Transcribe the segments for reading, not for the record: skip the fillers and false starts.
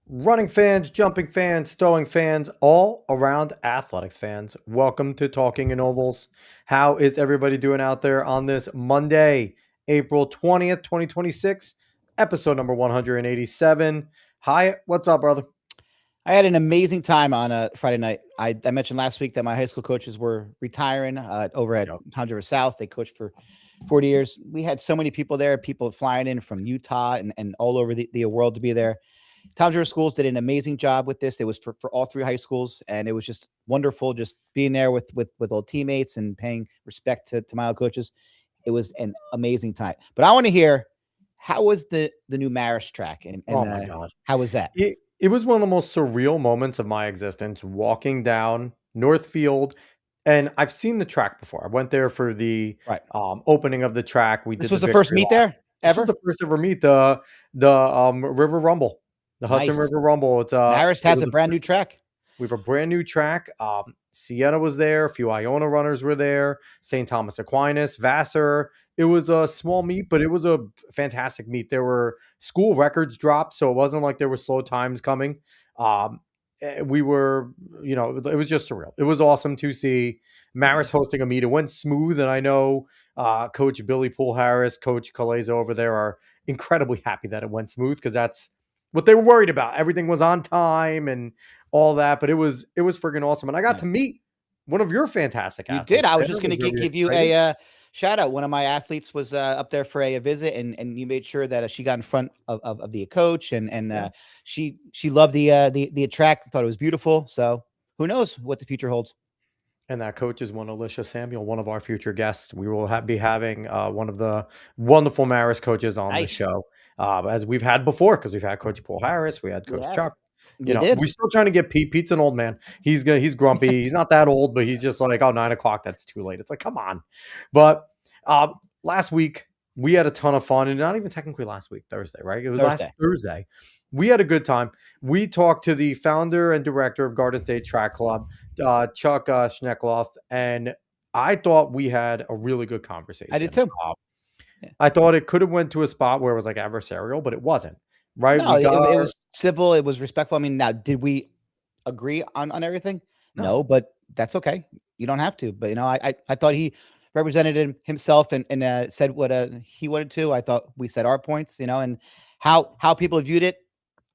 Running fans, jumping fans, throwing fans, all around athletics fans. Welcome to Talking in Ovals. How is everybody doing out there on this Monday, April 20th, 2026, episode number 187? Hi, what's up, brother? I had an amazing time on a Friday night. I mentioned last week that my high school coaches were retiring over at Toms River South. They coached for 40 years. We had so many people there, people flying in from Utah and all over the world to be there. Toms River Schools did an amazing job with this. It was for all three high schools, and it was just wonderful just being there with old teammates and paying respect to my old coaches. It was an amazing time. But I want to hear, how was the new Marist track? And Oh my God. how was that? It was one of the most surreal moments of my existence walking down Northfield. And I've seen the track before. I went there for the Right. Opening of the track. This was the first meet there This ever? was the first ever meet, the River Rumble, the Hudson Nice. River Rumble. It's Marist has a brand new track. We have a brand new track. Siena was there. A few Iona runners were there. St. Thomas Aquinas, Vassar. It was a small meet, but it was a fantastic meet. There were school records dropped, so it wasn't like there were slow times coming. We were, it was just surreal. It was awesome to see Marist hosting a meet. It went smooth, and I know Coach Billy Poole Harris, Coach Calais over there are incredibly happy that it went smooth, because that's what they were worried about. Everything was on time and all that, but it was freaking awesome. And I got to meet one of your fantastic athletes. You did. I was just going to give you a shout out. One of my athletes was up there for a visit, and you made sure that she got in front of the coach, and she loved the track, thought it was beautiful. So who knows what the future holds. And that coach is one Alicia Samuel, one of our future guests. We will be having one of the wonderful Marist coaches on the show, as we've had before, because we've had Coach Paul Harris, we had Coach Chuck. We're still trying to get Pete. Pete's an old man. He's grumpy. He's not that old, but he's just like, 9 o'clock, that's too late. It's like, come on. But last week we had a ton of fun, and not even technically last week, Thursday, right? It was last Thursday. We had a good time. We talked to the founder and director of Garden State Track Club, Chuck Schneckloff, and I thought we had a really good conversation. I did too. I thought it could have went to a spot where it was like adversarial, but it wasn't. Right? No, it was civil. It was respectful. I mean, now, did we agree on everything? No, but that's okay. You don't have to. But I thought he represented himself and said what he wanted to. I thought we said our points. And how people viewed it,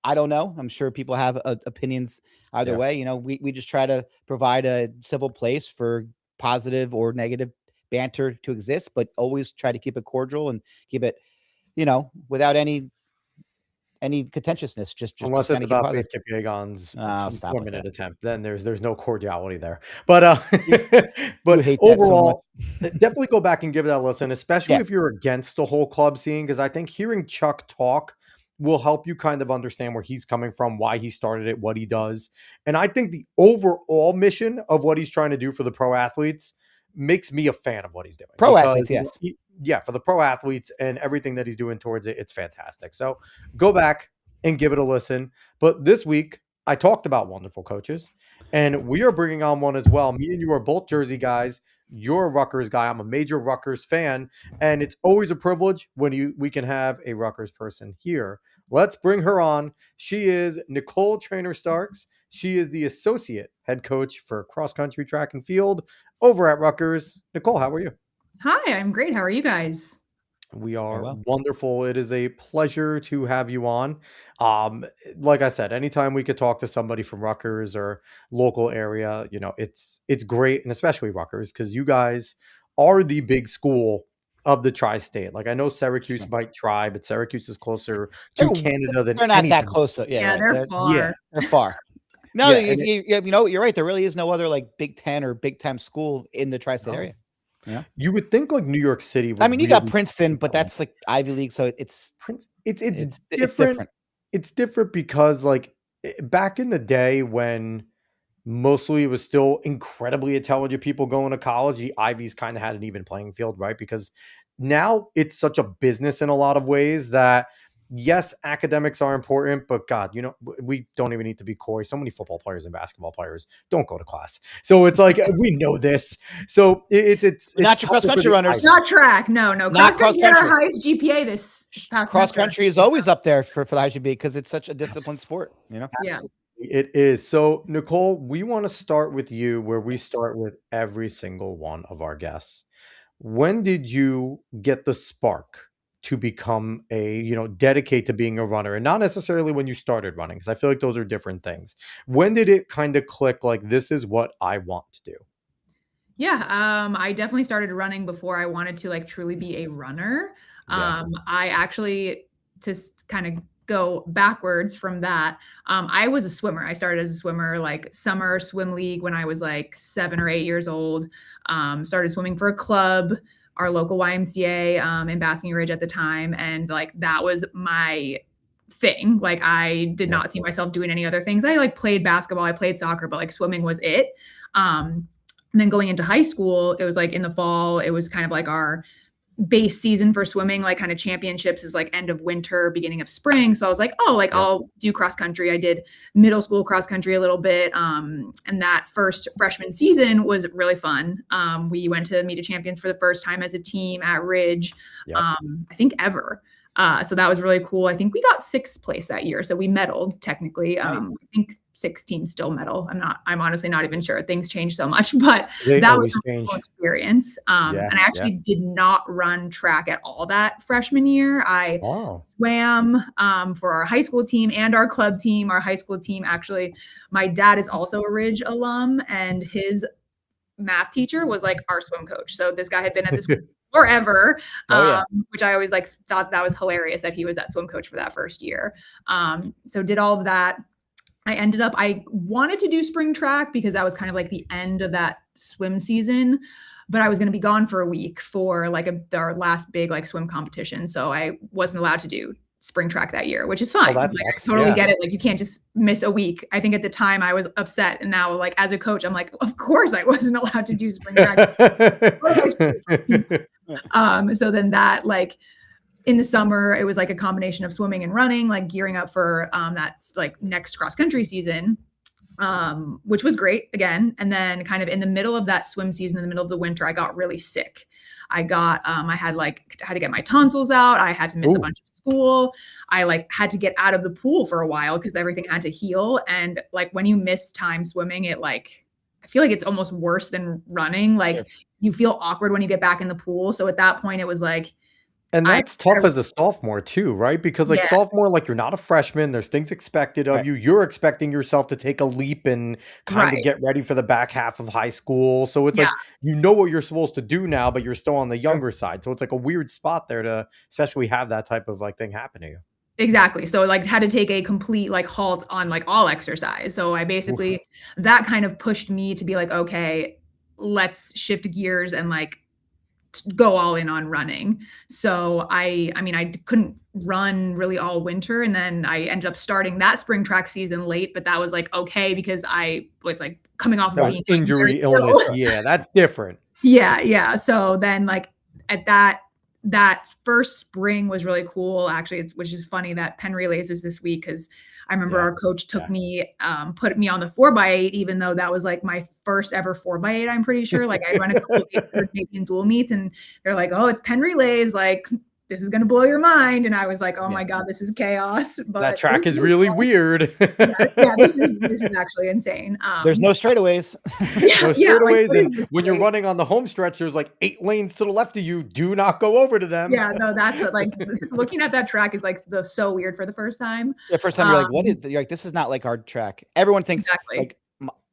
I don't know. I'm sure people have opinions either way. We just try to provide a civil place for positive or negative banter to exist, but always try to keep it cordial and keep it, without any contentiousness, just unless it's about Faith Kipyegon's 4-minute attempt, then there's no cordiality there. But but overall, definitely go back and give it a listen, especially if you're against the whole club scene, because I think hearing Chuck talk will help you kind of understand where he's coming from, why he started it, what he does. And I think the overall mission of what he's trying to do for the pro athletes makes me a fan of what he's doing. Pro athletes, yes. For the pro athletes and everything that he's doing towards it, it's fantastic. So go back and give it a listen. But this week, I talked about wonderful coaches, and we are bringing on one as well. Me and you are both Jersey guys. You're a Rutgers guy. I'm a major Rutgers fan, and it's always a privilege when we can have a Rutgers person here. Let's bring her on. She is Nicol Traynor Starkes. She is the associate head coach for cross country, track, and field over at Rutgers. Nicol, how are you? Hi, I'm great. How are you guys? We are wonderful. It is a pleasure to have you on. Like I said, anytime we could talk to somebody from Rutgers or local area, it's great, and especially Rutgers, because you guys are the big school of the tri-state. Like, I know Syracuse might try, but Syracuse is closer to Canada than they're not that close. They're far. Yeah, they're far. No, you're right. There really is no other like Big Ten or Big Time school in the tri-state area. Yeah, you would think like New York City. I mean, you got Princeton, but that's like Ivy League, so it's different. It's different because like back in the day when mostly it was still incredibly intelligent people going to college, the Ivies kind of had an even playing field, right? Because now it's such a business in a lot of ways that yes, academics are important, but God, we don't even need to be coy. So many football players and basketball players don't go to class. So it's like, we know this. So it's not your cross country runners. Not track. No. Not cross country. Our highest GPA this past cross country is always up there for the highest GPA because it's such a disciplined sport, Yeah. It is. So Nicole, we want to start with you where we start with every single one of our guests. When did you get the spark to become dedicate to being a runner, and not necessarily when you started running, because I feel like those are different things. When did it kind of click, like, this is what I want to do? Yeah, I definitely started running before I wanted to like truly be a runner. I actually, to kind of go backwards from that, I was a swimmer. I started as a swimmer, like summer swim league when I was like 7 or 8 years old. Started swimming for a club, our local YMCA in Basking Ridge at the time. And like, that was my thing. Like, I did not see myself doing any other things. I like played basketball, I played soccer, but like swimming was it. And then going into high school, it was like in the fall, it was kind of like our base season for swimming, like kind of championships is like end of winter, beginning of spring. So I was like, I'll do cross country. I did middle school cross country a little bit. And that first freshman season was really fun. We went to meet a champions for the first time as a team at Ridge, I think ever. So that was really cool. I think we got 6th place that year. So we medaled technically. I think 6 teams still medal. I'm honestly not even sure. Things change so much, but that was a cool experience. And I actually did not run track at all that freshman year. I swam for our high school team and our club team. Our high school team, actually, my dad is also a Ridge alum, and his math teacher was like our swim coach. So this guy had been at the school forever, which I always like thought that was hilarious that he was that swim coach for that first year. So did all of that. I wanted to do spring track because that was kind of like the end of that swim season, but I was going to be gone for a week for like our last big like swim competition. So I wasn't allowed to do spring track that year, which is fine. I totally get it. Like, you can't just miss a week. I think at the time I was upset, and now like as a coach, I'm like, of course I wasn't allowed to do spring track. So then that, like, in the summer, it was like a combination of swimming and running, like gearing up for that's like next cross country season, which was great again. And then kind of in the middle of that swim season, in the middle of the winter, I got really sick. I had to get my tonsils out. I had to miss a bunch of school. I like had to get out of the pool for a while because everything had to heal. And like, when you miss time swimming, I feel like it's almost worse than running. Like, you feel awkward when you get back in the pool. So at that point, it was like, and that's tough as a sophomore too, right? Because like sophomore, like, you're not a freshman. There's things expected of you. You're expecting yourself to take a leap and kind of get ready for the back half of high school. So it's like, you know what you're supposed to do now, but you're still on the younger side. So it's like a weird spot there to especially have that type of like thing happen to you. Exactly. So like had to take a complete like halt on like all exercise. So I basically, that kind of pushed me to be like, okay, let's shift gears and like go all in on running. So I couldn't run really all winter. And then I ended up starting that spring track season late, but that was like, okay, because I was like coming off of injury, illness. Yeah, that's different. Yeah. So then like at that first spring was really cool. Actually, which is funny that Penn Relays is this week, because I remember our coach took me, put me on the 4x8, even though that was like my first ever 4x8, I'm pretty sure. Like, I run a couple of Canadian dual meets, and they're like, oh, it's Penn Relays. Like, this is going to blow your mind. And I was like, oh my God, this is chaos. But that track is really weird. This is actually insane. There's no straightaways. No straightaways. And when you're running on the home stretch, there's like 8 lanes to the left of you. Do not go over to them. Yeah, no, that's like, looking at that track is like so weird for the first time. The first time you're like, you're like, this is not like our track. Everyone thinks like,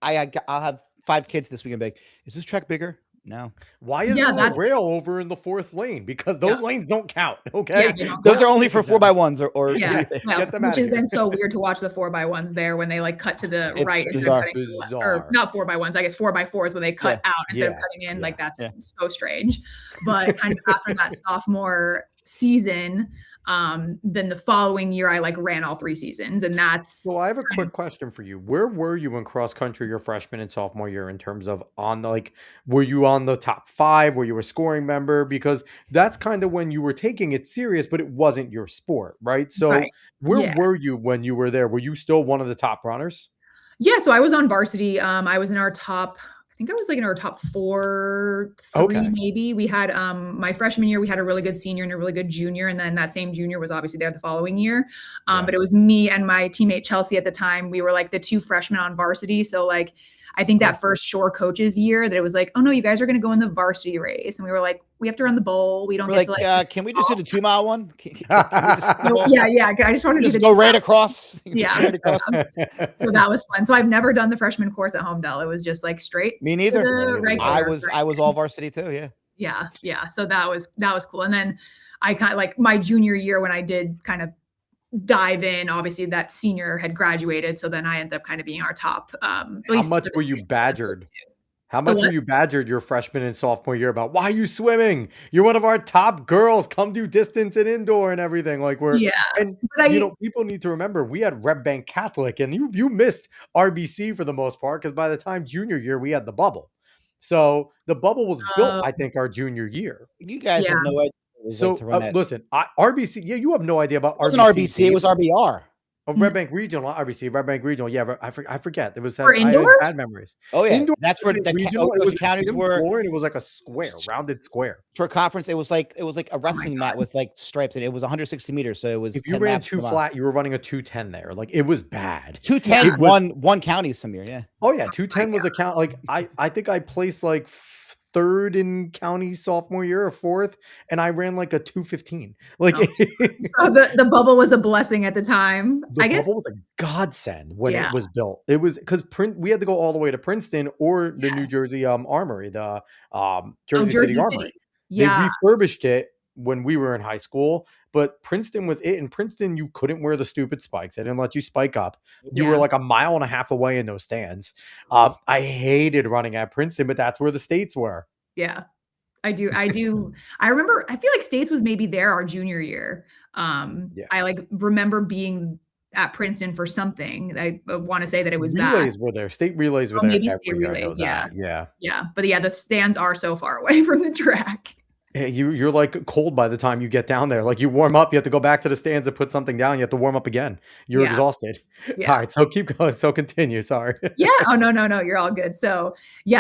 I'll have 5 kids this weekend. Like, is this track bigger? No. Why is there a rail over in the 4th lane? Because those lanes don't count. Okay. Those are only for 4x1s or get them which is then so weird to watch the 4x1s there when they like cut to the right. Bizarre. Or not 4x1s, I guess 4x4s when they cut out instead of cutting in. Like, that's so strange. But kind of after that sophomore season. Then the following year I like ran all 3 seasons, and that's So I have a quick question for you. Where were you in cross country your freshman and sophomore year in terms of on the like were you on the top 5? Were you a scoring member? Because that's kind of when you were taking it serious, but it wasn't your sport, right? So right. where Yeah. were you when you were there? Were you still one of the top runners? Yeah, so I was on varsity. I was in our top, I think I was like in our top 4, 3 Okay. maybe. We had my freshman year, we had a really good senior and a really good junior, and then that same junior was obviously there the following year. Yeah. But it was me and my teammate Chelsea at the time. We were like the 2 freshmen on varsity. So like I think that first shore coaches year that it was like, oh no, you guys are going to go in the varsity race, and we were like, we have to run the bowl. We don't We're get like, to like. can we just do the 2-mile one? Can we just No, yeah. I just wanted to just go right across. Yeah. Right across. So that was fun. So I've never done the freshman course at Homedale. It was just like straight. Me neither. The regular, I was all varsity too. Yeah. Yeah. So that was cool. And then I kind of like my junior year when I did kind of dive in, obviously that senior had graduated. So then I ended up kind of being our top. How much were you badgered? How much were you badgered your freshman and sophomore year about? Why are you swimming? You're one of our top girls. Come do distance and indoor and everything. Like and people need to remember we had Red Bank Catholic, and you missed RBC for the most part because by the time junior year we had the bubble. So the bubble was built, I think, our junior year. You guys have no idea. So listen, RBC. Yeah, you have no idea about RBC. It wasn't RBC. It was RBR. Oh, Red Bank Regional, not RBC. Red Bank Regional. Yeah, I forget. It was for indoors? I had bad memories. Oh yeah, indoor, that's where the regional. It was counties were. And it was like a square, rounded square. For a conference, it was like a wrestling mat with like stripes, and it was 160 meters. So it was. If you ran too flat, you were running a 210 there. Like it was bad. 210 one county some year. Yeah. Oh yeah, 210 was a count. Like I think I placed like 3rd in county sophomore year or 4th, and I ran like a 215. Like so the bubble was a blessing at the time. I guess bubble was a godsend when it was built. It was because we had to go all the way to Princeton or the New Jersey Armory, the Jersey City Armory. Yeah, they refurbished it when we were in high school, but Princeton was it. In Princeton, you couldn't wear the stupid spikes. They didn't let you spike up. You were like a mile and a half away in those stands. I hated running at Princeton, but that's where the States were. Yeah, I do. I remember, I feel like States was maybe there our junior year. I like remember being at Princeton for something. I want to say that it was relays were there. State relays were there. Maybe state relays. Yeah. But the stands are so far away from the track. You're like cold by the time you get down there. Like you warm up, you have to go back to the stands and put something down. You have to warm up again. You're exhausted. Yeah. All right. So keep going. So continue. Sorry. Yeah. Oh, no. You're all good. So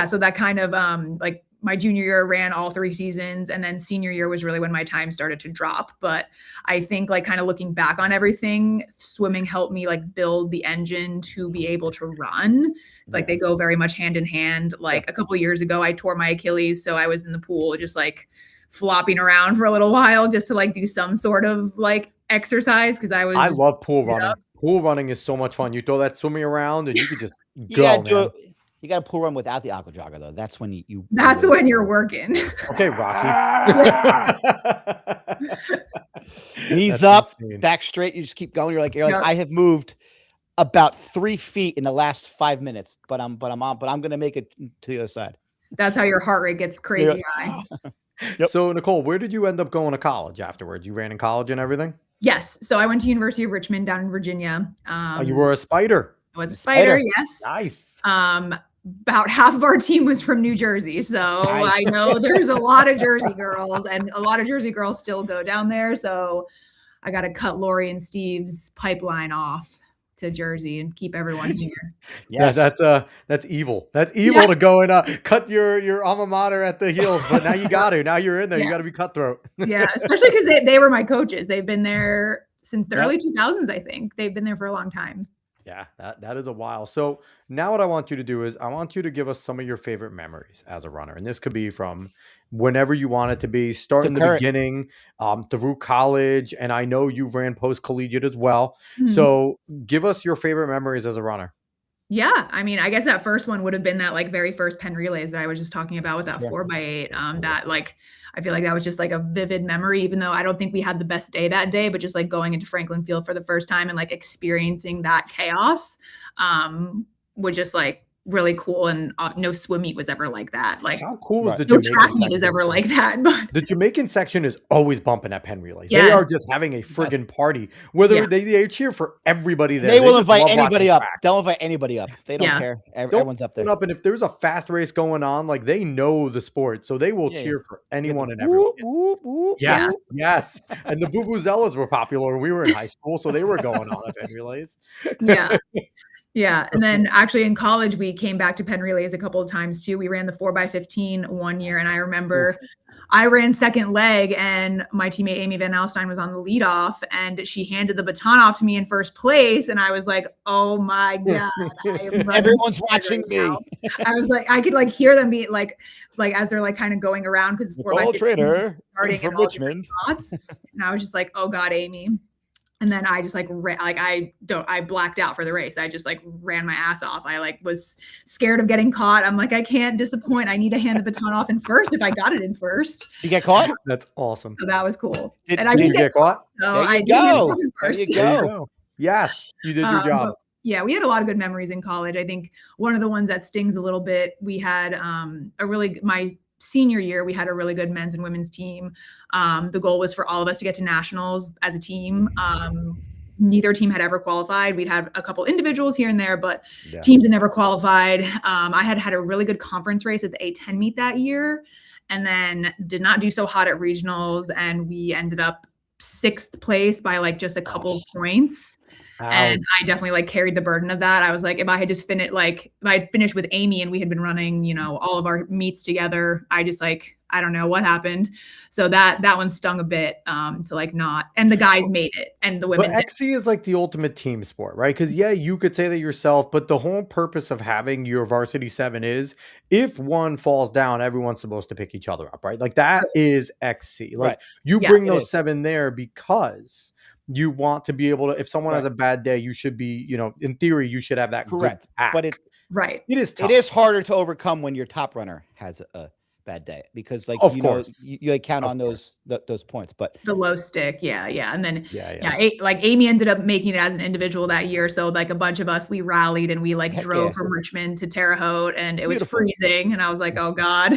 so that kind of like my junior year ran all 3 seasons, and then senior year was really when my time started to drop. But I think like kind of looking back on everything, swimming helped me like build the engine to be able to run. Like they go very much hand in hand. Like a couple of years ago, I tore my Achilles. So I was in the pool just like flopping around for a little while just to like do some sort of like exercise because I love pool running. Pool running is so much fun. You throw that swimming around and you could just go. You got to pull run without the aqua jogger though. That's when you. That's when you're working. Okay, Rocky. Knees up, back straight. You just keep going. You're like I have moved about 3 feet in the last 5 minutes, but I'm gonna make it to the other side. That's how your heart rate gets crazy high. Yep. So Nicole, where did you end up going to college afterwards? You ran in college and everything? Yes. So I went to University of Richmond down in Virginia. You were a Spider. I was a Spider. Yes. Nice. About half of our team was from New Jersey. So I know there's a lot of Jersey girls, and a lot of Jersey girls still go down there. So I got to cut Lori and Steve's pipeline off to Jersey and keep everyone here. Yes. Yeah, that's evil. That's evil to go and cut your alma mater at the heels, but now you got to. Now you're in there. You got to be cutthroat. Yeah, especially because they were my coaches. They've been there since the early 2000s, I think. They've been there for a long time. Yeah, that is a while. So now what I want you to do is I want you to give us some of your favorite memories as a runner. And this could be from whenever you want it to be, starting the beginning, through college. And I know you've ran post-collegiate as well. Mm-hmm. So give us your favorite memories as a runner. Yeah. I mean, I guess that first one would have been that like very first Penn relays that I was just talking about with that 4x8. That like, I feel like that was just like a vivid memory, even though I don't think we had the best day that day, but just like going into Franklin Field for the first time and like experiencing that chaos would just like really cool, and no swim meet was ever like that. Like, how cool was the no Jamaican track meet is section? ever like that. But The Jamaican section is always bumping at Penn Relays. They are yes, just having a friggin' party. Whether Yeah. they cheer for everybody there. They will just invite love anybody watching up. track. They'll invite anybody up. They don't Yeah. care. Don't Everyone's up there. open up, and if there's a fast race going on, like they know the sport, so they will cheer for anyone and everyone. Whoop, whoop, whoop, Yes, whoop. yes. And the Vuvuzelas were popular when we were in high school, so they were going on at Penn Relays. Yeah. Yeah. And then actually in college, we came back to Penn Relays a couple of times too. We ran the 4x15 one year. And I remember I ran second leg, and my teammate Amy Van Alstyne was on the lead off, and she handed the baton off to me in first place. And I was like, oh my God, everyone's watching me. I was like, I could like hear them be like as they're like kind of going around, because Nicol Traynor starting from in all Richmond. spots. And I was just like, oh God, Amy. And then I just like I blacked out for the race. I just like ran my ass off. I like was scared of getting caught. I'm like, I can't disappoint. I need to hand the baton off in first if I got it in first. You get caught? That's awesome. So that was cool. And I didn't get caught. So there you I go. did first. There you go. Yes, you did your job. Yeah, we had a lot of good memories in college. I think one of the ones that stings a little bit, we had my senior year, we had a really good men's and women's team. The goal was for all of us to get to nationals as a team. Neither team had ever qualified. We'd had a couple individuals here and there, but teams had never qualified. I had a really good conference race at the A10 meet that year, and then did not do so hot at regionals. And we ended up 6th place by like just a couple points. And I definitely like carried the burden of that. I was like, if I had just finished with Amy and we had been running, all of our meets together, I just like, I don't know what happened. So that one stung a bit to like not, and the guys made it and the women. But XC is like the ultimate team sport, right? Because you could say that yourself, but the whole purpose of having your varsity 7 is if one falls down, everyone's supposed to pick each other up, right? Like that is XC. Like you bring those 7 there because you want to be able to, if someone has a bad day, you should be, in theory, you should have that. Correct. But it is tough. It is harder to overcome when your top runner has a bad day, because like, you count on those points, but the low stick. Yeah. And then, like Amy ended up making it as an individual that year. So like a bunch of us, we rallied and we like drove from Richmond to Terre Haute, and it was freezing. And I was like, oh God,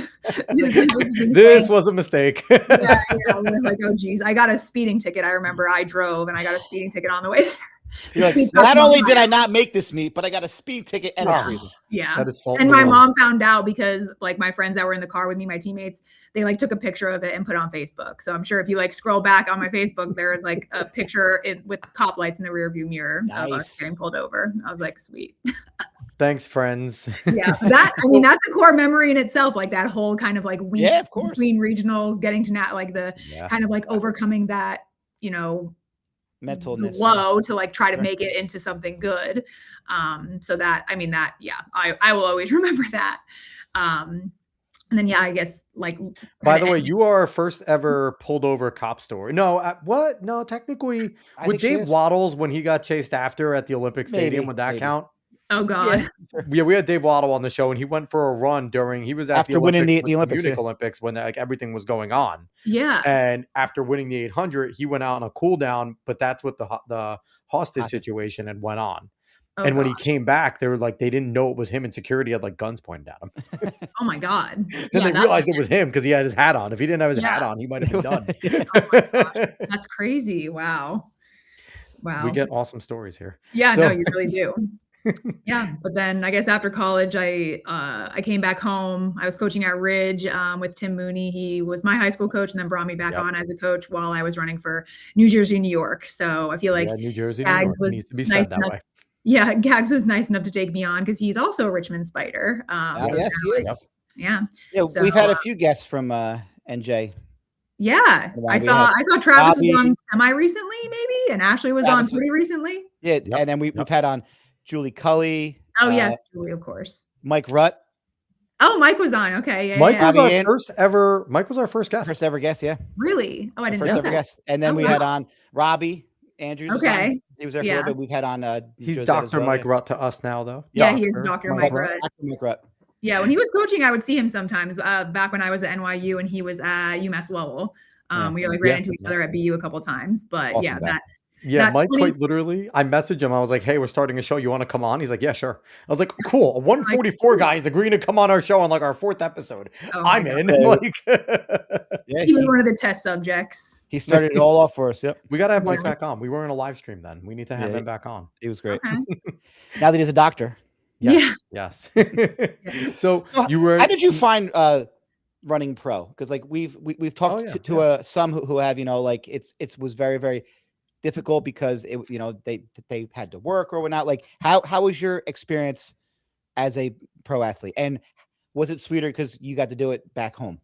this was a mistake. Yeah. Like, oh geez, I got a speeding ticket. I remember I drove and I got a speeding ticket on the way there. Like, not only did I not make this meet, but I got a speed ticket and a freezing. Yeah. And my mom found out because like my friends that were in the car with me, my teammates, they like took a picture of it and put it on Facebook. So I'm sure if you like scroll back on my Facebook, there is like a picture with cop lights in the rear view mirror of us getting pulled over. I was like, sweet. Thanks, friends. Yeah. That's a core memory in itself. Like that whole kind of like week between regionals, getting to like the kind of like overcoming that, mentalness low to like try to make it into something good. So that, I will always remember that. And then, I guess like, by the way, you are our first ever pulled over cop story. No, what? No, technically with Dave Waddles, when he got chased after at the Olympic Stadium, would that count? Oh God. Yeah, we had Dave Waddle on the show, and he went for a run he was at the Olympics, winning the Olympics, Munich Olympics, when like everything was going on. Yeah. And after winning the 800, he went out on a cool down, but that's what the hostage situation had went on. Oh, and when he came back, they were like, they didn't know it was him, and security had like guns pointed at him. Oh my God. Then they realized it was him because he had his hat on. If he didn't have his hat on, he might have been done. Oh my gosh. That's crazy. Wow. We get awesome stories here. Yeah, no, you really do. Yeah, but then I guess after college, I came back home. I was coaching at Ridge with Tim Mooney. He was my high school coach, and then brought me back on as a coach while I was running for New Jersey, New York. So I feel like New Jersey, Gags New York needs to be said that way. Yeah, Gags was nice enough to take me on because he's also a Richmond Spider. Yes, he is. Yeah. So, we've had a few guests from NJ. Yeah, I saw Travis was on semi recently, maybe, and Ashley was on pretty recently. Yeah, and then we've had on Julie Cully. Oh yes, Julie, of course. Mike Rutt. Oh, Mike was on. Okay, Mike was our first ever. Mike was our first guest. First ever guest, yeah. Really? Oh, I didn't know that. Guest. And then we had on Robbie Andrews. Okay. He was there for a little bit. We've had on. He's Dr. Mike Rutt to us now, though. Yeah, he is Dr. Mike Rutt. Dr. Mike Rutt. Yeah, when he was coaching, I would see him sometimes. Back when I was at NYU and he was at UMass Lowell. We like ran into each other at BU a couple times, but awesome Yeah, Mike quite literally, I messaged him. I was like, "Hey, we're starting a show. You want to come on?" He's like, "Yeah, sure." I was like, "Cool. A Like, 144 guy is agreeing to come on our show on like our 4th episode. oh my I'm god. in." Yeah, Like, yeah, He was one of the test subjects. he started it all off for us. Yep. we got to have Mike Yeah. back on. We were in a live stream then. We need to have Yeah, him back on. he was great. Okay. Now that he's a doctor. Yes. Yeah. Yes. Yeah. So So you were how did you find running pro? Because like we've talked yeah, to some who have, you know, like it was very, very difficult because it, you know, they had to work or whatnot. Like how was your experience as a pro athlete? And was it sweeter because you got to do it back home?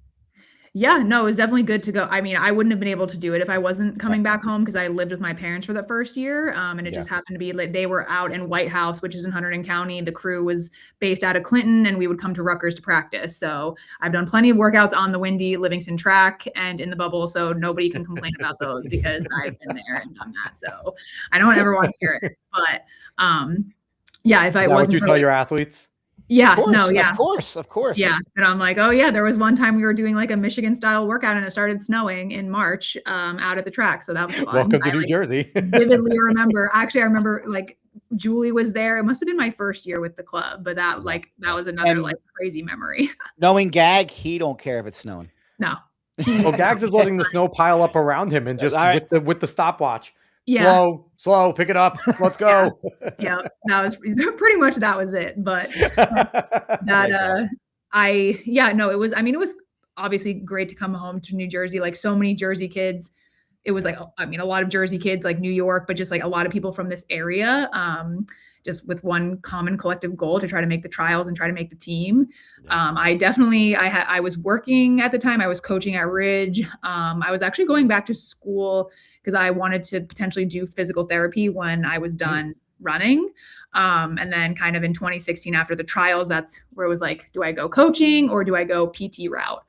Yeah, no, it was definitely good to go. I mean, I wouldn't have been able to do it if I wasn't coming back home because I lived with my parents for the first year. And it Yeah. just happened to be like they were out in White House, which is in Hunterdon County. The crew was based out of Clinton, and we would come to Rutgers to practice. So I've done plenty of workouts on the windy Livingston track and in the bubble. So nobody can complain about those because I've been there and done that. So I don't ever want to hear it. But yeah, if I Is that what wasn't you tell your athletes? yeah, Of no, course, yeah. of course. Yeah, and I'm like, "Oh, yeah, there was one time we were doing, like, a Michigan style workout, and it started snowing in March, out at the track, so that was fun." Welcome to I, New like, Jersey. vividly remember actually, I remember, like, Julie was there. It must have been my first year with the club, but that, like, that was another, And like, crazy memory. knowing Gag, he don't care if it's snowing. No. Well, Gags is letting the snow pile up around him and just All right. with the stopwatch. Yeah. Slow, pick it up. Let's go. Yeah, that was pretty much that was it, but that, it was I mean, it was obviously great to come home to New Jersey, like, so many Jersey kids. It was like, I mean, a lot of Jersey kids, like New York, but just like a lot of people from this area, just with one common collective goal to try to make the trials and try to make the team. I was working at the time. I was coaching at Ridge. I was actually going back to school because I wanted to potentially do physical therapy when I was done running. And then kind of in 2016 after the trials, that's where it was like, do I go coaching or do I go PT route?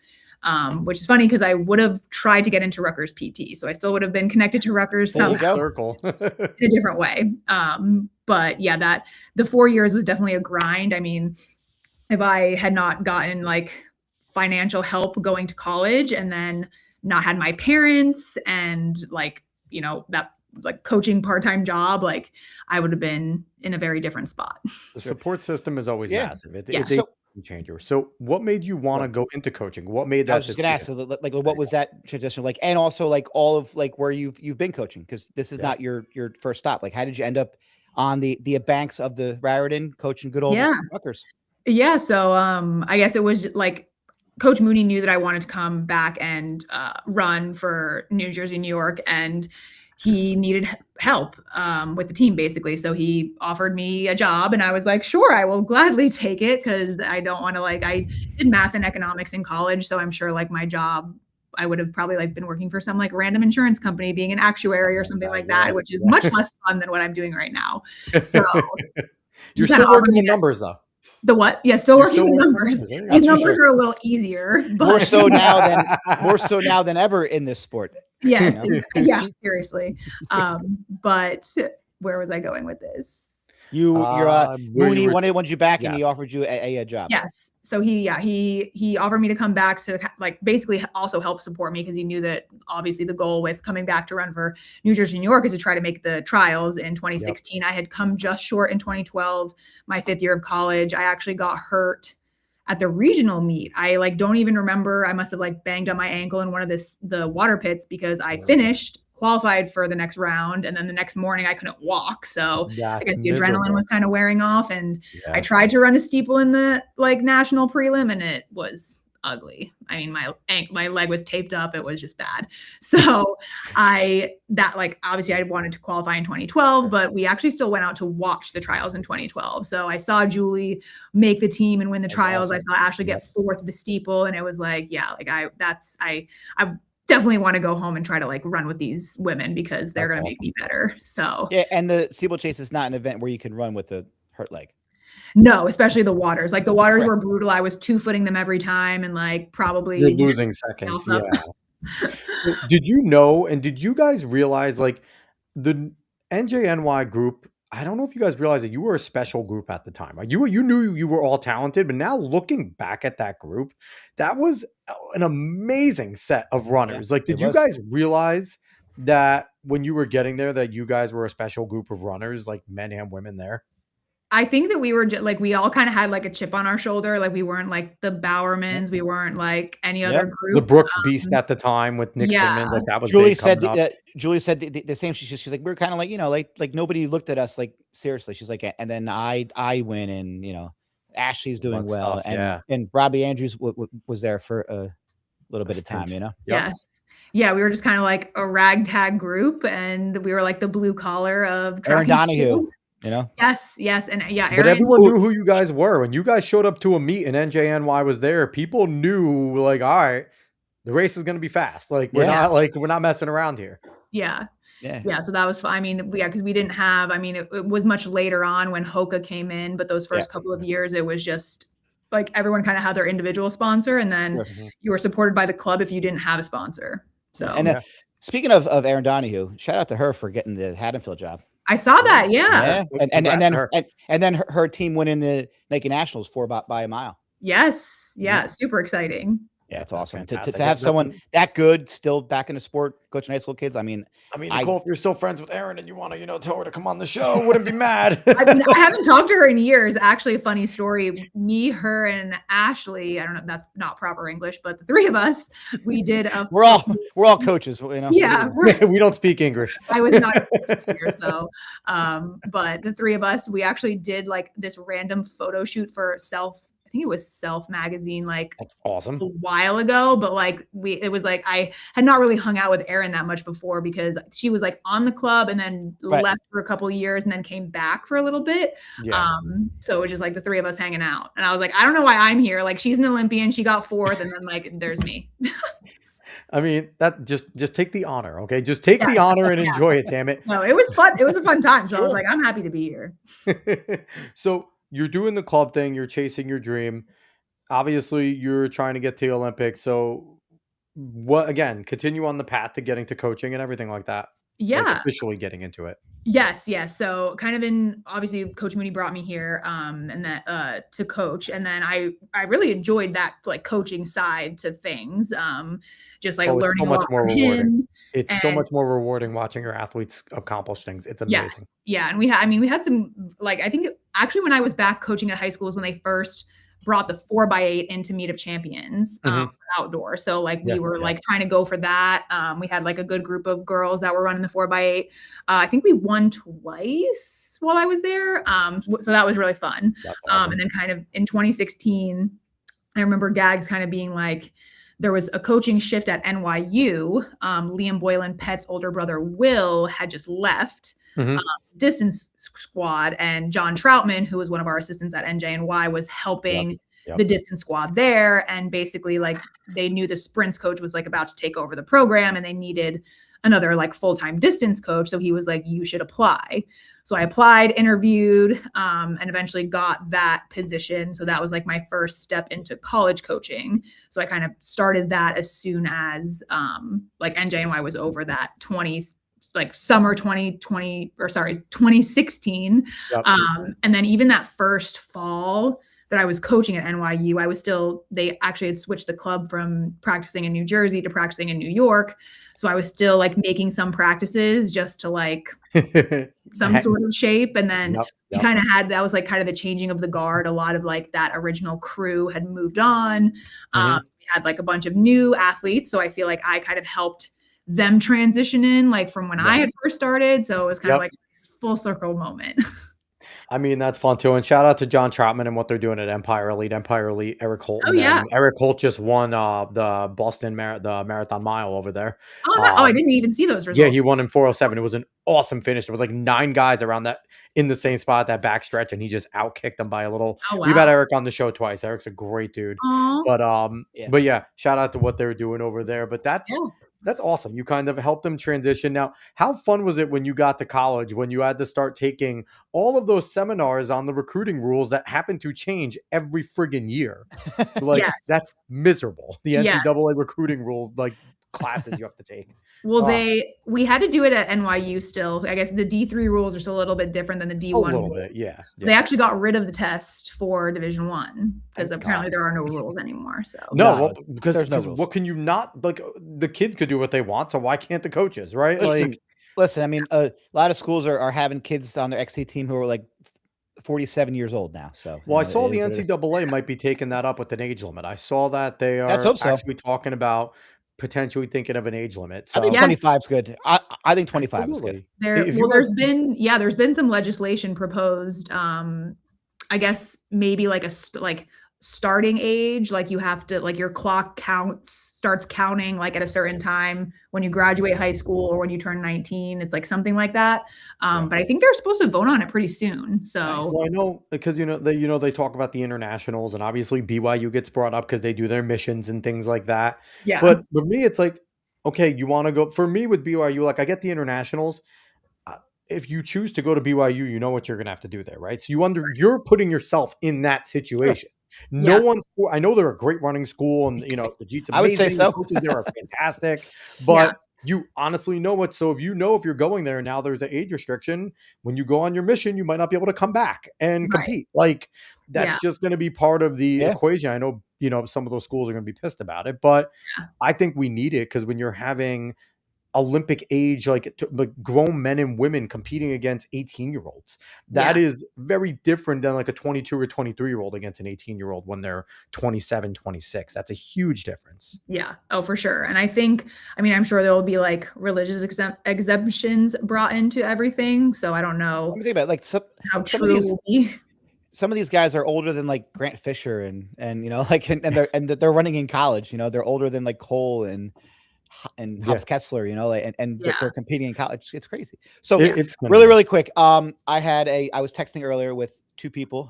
Which is funny because I would have tried to get into Rutgers PT. So I still would have been connected to Rutgers Full somehow circle. in a different way. But yeah, the 4 years was definitely a grind. I mean, if I had not gotten like financial help going to college and then not had my parents and like, you know, that like coaching part-time job, like I would have been in a very different spot. The support system is always massive. It's a So- game changer. So what made you want to go into coaching? What made that I was just gonna ask, so like, what was that transition like, and also like all of like where you've been coaching, because this is not your first stop. Like, how did you end up on the banks of the Raritan coaching good old Rutgers? Yeah, so I guess it was like Coach Mooney knew that I wanted to come back and run for New Jersey, New York, and he needed help with the team basically. So he offered me a job and I was like, sure, I will gladly take it because I don't want to I did math and economics in college. So I'm sure like my job, I would have probably like been working for some like random insurance company, being an actuary or something like that, which is much less fun than what I'm doing right now. So you're still working the numbers though. The what? Yeah, still working with numbers. These numbers are a little easier, but more so now than ever in this sport. Yes, yeah, seriously. But where was I going with this? Mooney wanted you back, and he offered you a job. Yes. So he offered me to come back to like basically also help support me because he knew that obviously the goal with coming back to run for New Jersey, New York is to try to make the trials in 2016. I had come just short in 2012, my 5th year of college. I actually got hurt at the regional meet. I like don't even remember. I must have like banged on my ankle in one of the water pits because I finished, qualified for the next round, and then the next morning I couldn't walk. So I guess the adrenaline was kind of wearing off, and I tried to run a steeple in the like national prelim, and it was ugly. I mean, my leg was taped up. It was just bad. So obviously I wanted to qualify in 2012, but we actually still went out to watch the trials in 2012. So I saw Julie make the team and win the trials. Awesome. I saw Ashley get 4th at the steeple, and it was like, yeah, like I definitely want to go home and try to like run with these women because they're going to make me better. So yeah. And the steeplechase is not an event where you can run with a hurt leg. No, especially the waters. Like the waters were brutal. I was 2-footing them every time, and like probably you're losing seconds. Yeah. Did you know, and did you guys realize like the NJNY group? I don't know if you guys realize that you were a special group at the time. Like you knew you were all talented, but now looking back at that group, that was an amazing set of runners. Like, did you guys realize that when you were getting there that you guys were a special group of runners, like men and women there? I think that we were like, we all kind of had like a chip on our shoulder. Like we weren't like the Bowermans. We weren't like any other The group. Brooks Beast at the time with Nick yeah. Simmons, like that was Julie big said coming up. Julie said the same. She's like, we were kind of like, like nobody looked at us like seriously. She's like, and then I win, and Ashley's doing Fun well, stuff, and Robbie Andrews was there for a little bit of time, Yep. Yes. Yeah, we were just kind of like a ragtag group, and we were like the blue collar of Aaron Donahue. Yes, and yeah, But everyone knew who you guys were. When you guys showed up to a meet and NJNY was there, people knew, like, all right, the race is going to be fast. Like we're not messing around here. Yeah. So that was fun. I mean, because we didn't have. I mean, it was much later on when Hoka came in, but those first couple of years, it was just like everyone kind of had their individual sponsor, and then you were supported by the club if you didn't have a sponsor. So and speaking of Aaron Donahue, shout out to her for getting the Haddonfield job. I saw that, yeah. And then her team went in the Nike Nationals by a mile. Yes, super exciting. Yeah, it's awesome to have someone that good still back in the sport, coaching high school kids. I mean, Nicole, if you're still friends with Erin and you want to, tell her to come on the show, wouldn't be mad. I mean, I haven't talked to her in years. Actually, a funny story. Me, her, and Ashley. I don't know if that's not proper English, but the three of us, we did a. We're all coaches, Yeah, we don't speak English. I was not here, so. But the three of us, we actually did like this random photo shoot for Self. I think it was Self magazine, like that's awesome, a while ago. But like it was like I had not really hung out with Erin that much before because she was like on the club and then left for a couple of years and then came back for a little bit. So it was just like the three of us hanging out, and I was like, I don't know why I'm here. Like she's an Olympian, she got fourth, and then like there's me. I mean, that just take the honor, okay? Just take the honor and enjoy it, damn it. No, it was fun. It was a fun time. So I was like, I'm happy to be here. So you're doing the club thing, you're chasing your dream. Obviously, you're trying to get to the Olympics. So continue on the path to getting to coaching and everything like that. Yeah. Like officially getting into it. Yes. So kind of obviously Coach Mooney brought me here and that to coach. And then I really enjoyed that like coaching side to things. Just like learning so much more rewarding. It's so much more rewarding watching your athletes accomplish things. It's amazing. Yes. Yeah. And we had some, like, I think actually when I was back coaching at high school was when they first brought the 4x8 into Meet of Champions outdoor. So like we were like trying to go for that. We had like a good group of girls that were running the 4x8. I think we won twice while I was there. So that was really fun. Awesome. And then kind of in 2016, I remember Gags kind of being like, there was a coaching shift at NYU. Liam Boylan Pett's older brother, Will, had just left distance squad, and John Troutman, who was one of our assistants at NJNY, was helping the distance squad there. And basically like they knew the sprints coach was like about to take over the program and they needed another like full-time distance coach. So he was like, you should apply. So I applied, interviewed, and eventually got that position. So that was like my first step into college coaching. So I kind of started that as soon as like NJNY was over that summer 2016. And then even that first fall that I was coaching at NYU, they actually had switched the club from practicing in New Jersey to practicing in New York. So I was still like making some practices just to like some sort of shape. And then we kind of that was like kind of the changing of the guard. A lot of like that original crew had moved on. We had like a bunch of new athletes. So I feel like I kind of helped them transition in like from when I had first started. So it was kind of like this full circle moment. I mean, that's fun too. And shout out to John Troutman and what they're doing at Empire Elite, Eric Holt. Oh, yeah. Eric Holt just won the Boston the Marathon Mile over there. I didn't even see those results. Yeah, he won in 4:07. It was an awesome finish. There was like 9 guys around that in the same spot, that back stretch, and he just outkicked them by a little. Oh, wow. We've had Eric on the show twice. Eric's a great dude. Aww. But yeah, shout out to what they're doing over there. But that's awesome. You kind of helped them transition. Now, how fun was it when you got to college, when you had to start taking all of those seminars on the recruiting rules that happen to change every friggin' year? Like, that's miserable. The NCAA recruiting rule, like, classes you have to take. Well, we had to do it at NYU still. I guess the D3 rules are still a little bit different than the D1 a little rules. bit, yeah. They actually got rid of the test for Division I because apparently there are no rules anymore. So no, because what can you not, like, the kids could do what they want, so why can't the coaches, right? Listen, I mean, a lot of schools are having kids on their XC team who are like 47 years old now. So, well, I saw the NCAA might be taking that up with an age limit. I saw that they are actually talking about potentially thinking of an age limit. So I think 25 is good. I think 25 is good. There's been some legislation proposed. I guess maybe like starting age, like you have to, like your clock starts counting like at a certain time when you graduate high school or when you turn 19. It's like something like that. But I think they're supposed to vote on it pretty soon. So well, I know because they talk about the internationals, and obviously BYU gets brought up because they do their missions and things like that. Yeah. But for me, it's like, okay, you want to go, for me with BYU, like I get the internationals. If you choose to go to BYU, you know what you're going to have to do there, right? So you're putting yourself in that situation. Sure. No one, I know they're a great running school, and the Jeet's amazing. I would say so. The coaches there are fantastic, but you honestly know what. So if you're going there now, there's an age restriction. When you go on your mission, you might not be able to come back and compete. Like that's just going to be part of the equation. I know some of those schools are going to be pissed about it, but I think we need it because when you're having Olympic age, like grown men and women competing against 18-year-olds. That is very different than like a 22 or 23-year-old against an 18-year-old when they're 27, 26. That's a huge difference. Yeah. Oh, for sure. And I'm sure there will be like religious exemptions brought into everything. So I don't know. Let me think about like how true it will be. Some of these guys are older than like Grant Fisher and they're running in college. They're older than like Cole and Hobbs Kessler, they're competing in college. It's crazy. So it's really quick. I was texting earlier with two people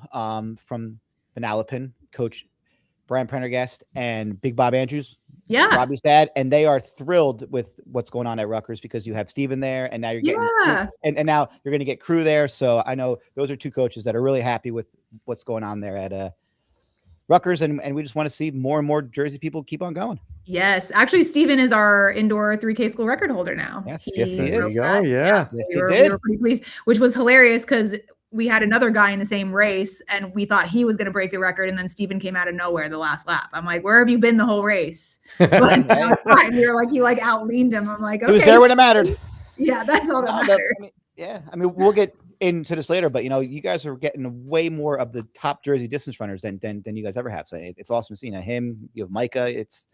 from Manalapan, Coach Brian Prendergast and Big Bob Andrews, Robbie's dad, and they are thrilled with what's going on at Rutgers because you have Steven there, and now you're getting and now you're going to get Crew there. So I know those are two coaches that are really happy with what's going on there at Rutgers, and we just want to see more and more Jersey people keep on going. Yes, actually, Steven is our indoor 3K school record holder now. Yes, he is. We were pretty pleased, which was hilarious because we had another guy in the same race, and we thought he was going to break the record, and then Steven came out of nowhere the last lap. I'm like, where have you been the whole race? But that was fine. We were like, he like outleaned him. I'm like, okay. He was there when it mattered. Yeah, that's all that mattered. We'll get into this later, but you guys are getting way more of the top Jersey distance runners than you guys ever have. So it's awesome seeing him. You have Micah. It's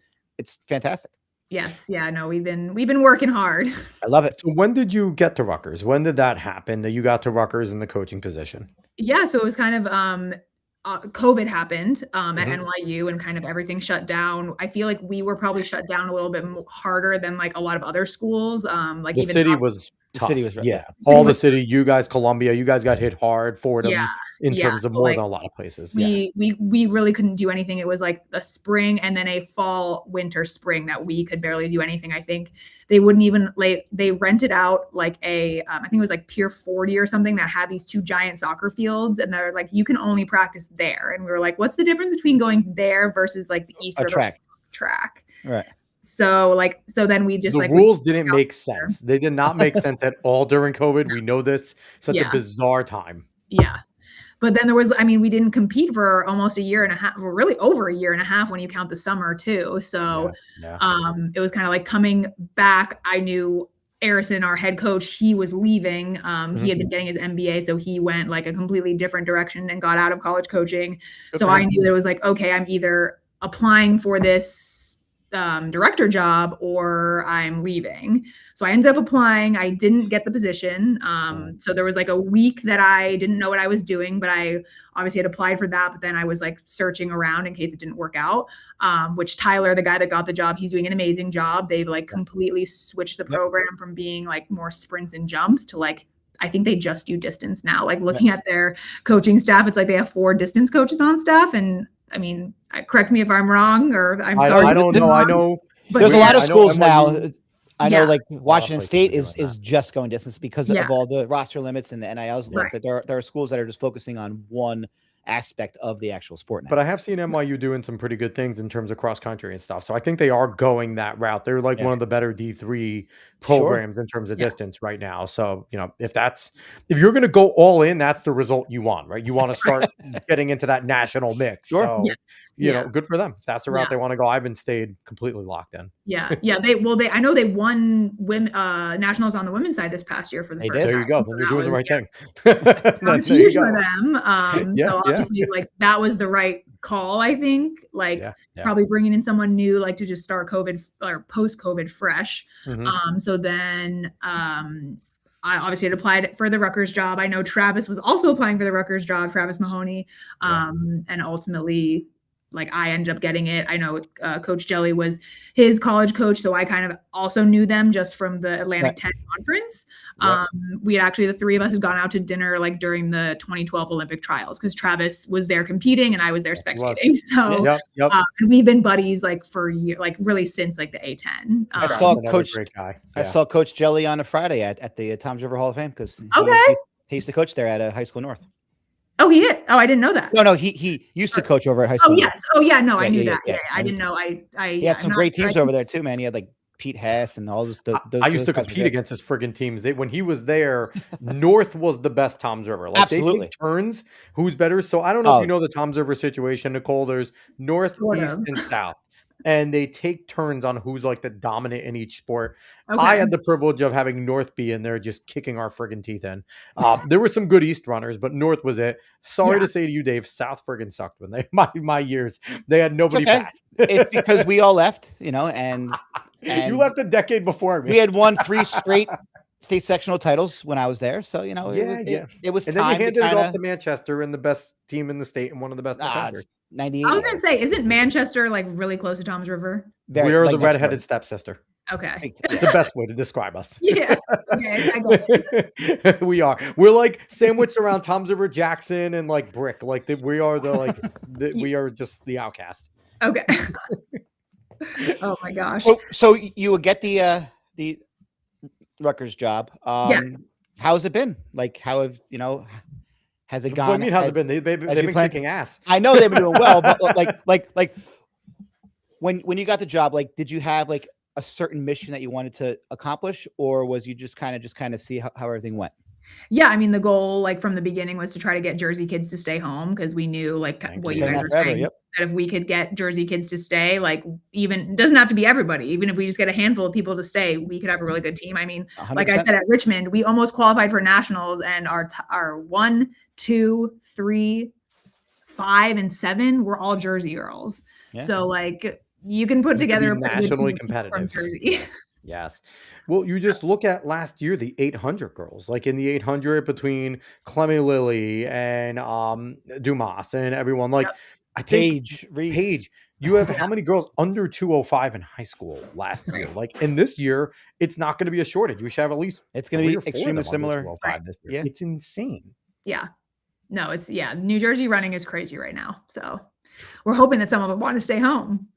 fantastic. Yes. Yeah. No, we've been working hard. I love it. So when did you get to Rutgers? When did that happen that you got to Rutgers in the coaching position? Yeah. So it was kind of COVID happened at NYU and kind of everything shut down. I feel like we were probably shut down a little bit harder than like a lot of other schools. Like the even city was tough. The city was the city. You guys, Columbia, you guys got hit hard for them in terms of more than a lot of places. We really couldn't do anything. It was like a spring and then a fall, winter, spring that we could barely do anything. I think they wouldn't even they rented out like I think it was like Pier 40 or something that had these two giant soccer fields, and they're like, you can only practice there. And we were like, what's the difference between going there versus like the East River track? Right. So then we just the rules didn't make sense. They did not make sense at all during COVID. We know this. Such a bizarre time. Yeah. But then there was, we didn't compete for almost a year and a half, or really over a year and a half when you count the summer too. So it was kind of like coming back. I knew Arison, our head coach, he was leaving. He had been getting his MBA, so he went like a completely different direction and got out of college coaching. Okay. So I knew that it was like, okay, I'm either applying for this director job or I'm leaving. So I ended up applying. I didn't get the position. So there was like a week that I didn't know what I was doing, but I obviously had applied for that. But then I was like searching around in case it didn't work out, which Tyler, the guy that got the job, he's doing an amazing job. They've like completely switched the program from being like more sprints and jumps to like, I think they just do distance now. Like looking at their coaching staff, it's like they have 4 distance coaches on staff. And correct me if I'm wrong, or I'm sorry. I don't know. I know. But there's a lot of schools now. I know, like Washington State is just going distance because of all the roster limits and the NILs. Right. That there are schools that are just focusing on one aspect of the actual sport now. But I have seen NYU doing some pretty good things in terms of cross country and stuff. So I think they are going that route. They're like one of the better D3 programs in terms of distance right now. So, if you're going to go all in, that's the result you want, right? You want to start getting into that national mix. So, good for them. If that's the route they want to go. I haven't stayed completely locked in. Yeah. I know they won women nationals on the women's side this past year for the first time. There you go. Then you're doing the right thing. That's huge for them. So obviously like that was the right call, I think, probably bringing in someone new, like to just start COVID or post-COVID fresh. So then I obviously had applied for the Rutgers job. I know Travis was also applying for the Rutgers job, Travis Mahoney. And ultimately, like I ended up getting it. I know Coach Jelly was his college coach, so I kind of also knew them just from the Atlantic 10 conference. We had actually, the three of us had gone out to dinner like during the 2012 Olympic trials because Travis was there competing and I was there spectating. So and we've been buddies like for years, like really since like the A10. I saw Coach Jelly on a Friday at the Toms River Hall of Fame because he used to coach there at High School North. Oh, he is. Oh, I didn't know that. No, he used to coach over at High School. Oh, yes. Oh, yeah. No, I knew that. Yeah, I didn't know. He had some great teams over there too, man. He had like Pete Hess and all those. I used to compete against his friggin' teams. When he was there, North was the best Toms River. Like they take turns. Who's better? So I don't know if you know the Toms River situation, Nicole. There's North, East, and South. And they take turns on who's like the dominant in each sport. I had the privilege of having North be in there just kicking our friggin' teeth in. There were some good East runners, but North was it. Sorry to say to you, Dave, South friggin' sucked when my years. They had nobody fast. It's because we all left, and you left a decade before me. We had won 3 straight state sectional titles when I was there. So, it was and time. And then you handed it off to Manchester and the best team in the state and one of the best in the country. 98. I was going to say, isn't Manchester like really close to Toms River? We are the redheaded stepsister. Okay. It's the best way to describe us. Yeah. Okay, I got it. We are. We're like sandwiched around Toms River, Jackson, and like Brick. Like we are we are just the outcast. Okay. Oh my gosh. So you would get the Rutgers job. Yes. How's it been? Like how have has it gone? What do you mean, how's it been? They've been kicking ass. I know they've been doing well, but like when you got the job, like did you have like a certain mission that you wanted to accomplish, or was you just kind of see how everything went? Yeah, I mean the goal like from the beginning was to try to get Jersey kids to stay home because we knew like what you guys were saying that if we could get Jersey kids to stay, like even it doesn't have to be everybody, even if we just get a handful of people to stay, we could have a really good team. I mean, 100%. Like I said at Richmond, we almost qualified for nationals, and our 1, 2, 3, 5, and 7 were all Jersey girls. Yeah. So like you can put together a nationally competitive from Jersey. Yes. Well, you just look at last year, the 800 girls, like in the 800 between Clemmy Lilly and Dumas and everyone, like I think Paige, you have how many girls under 205 in high school last year? Like in this year, it's not going to be a shortage. We should have at least it's going to be extremely similar. This year. Yeah. It's insane. Yeah. No, New Jersey running is crazy right now. So we're hoping that some of them want to stay home.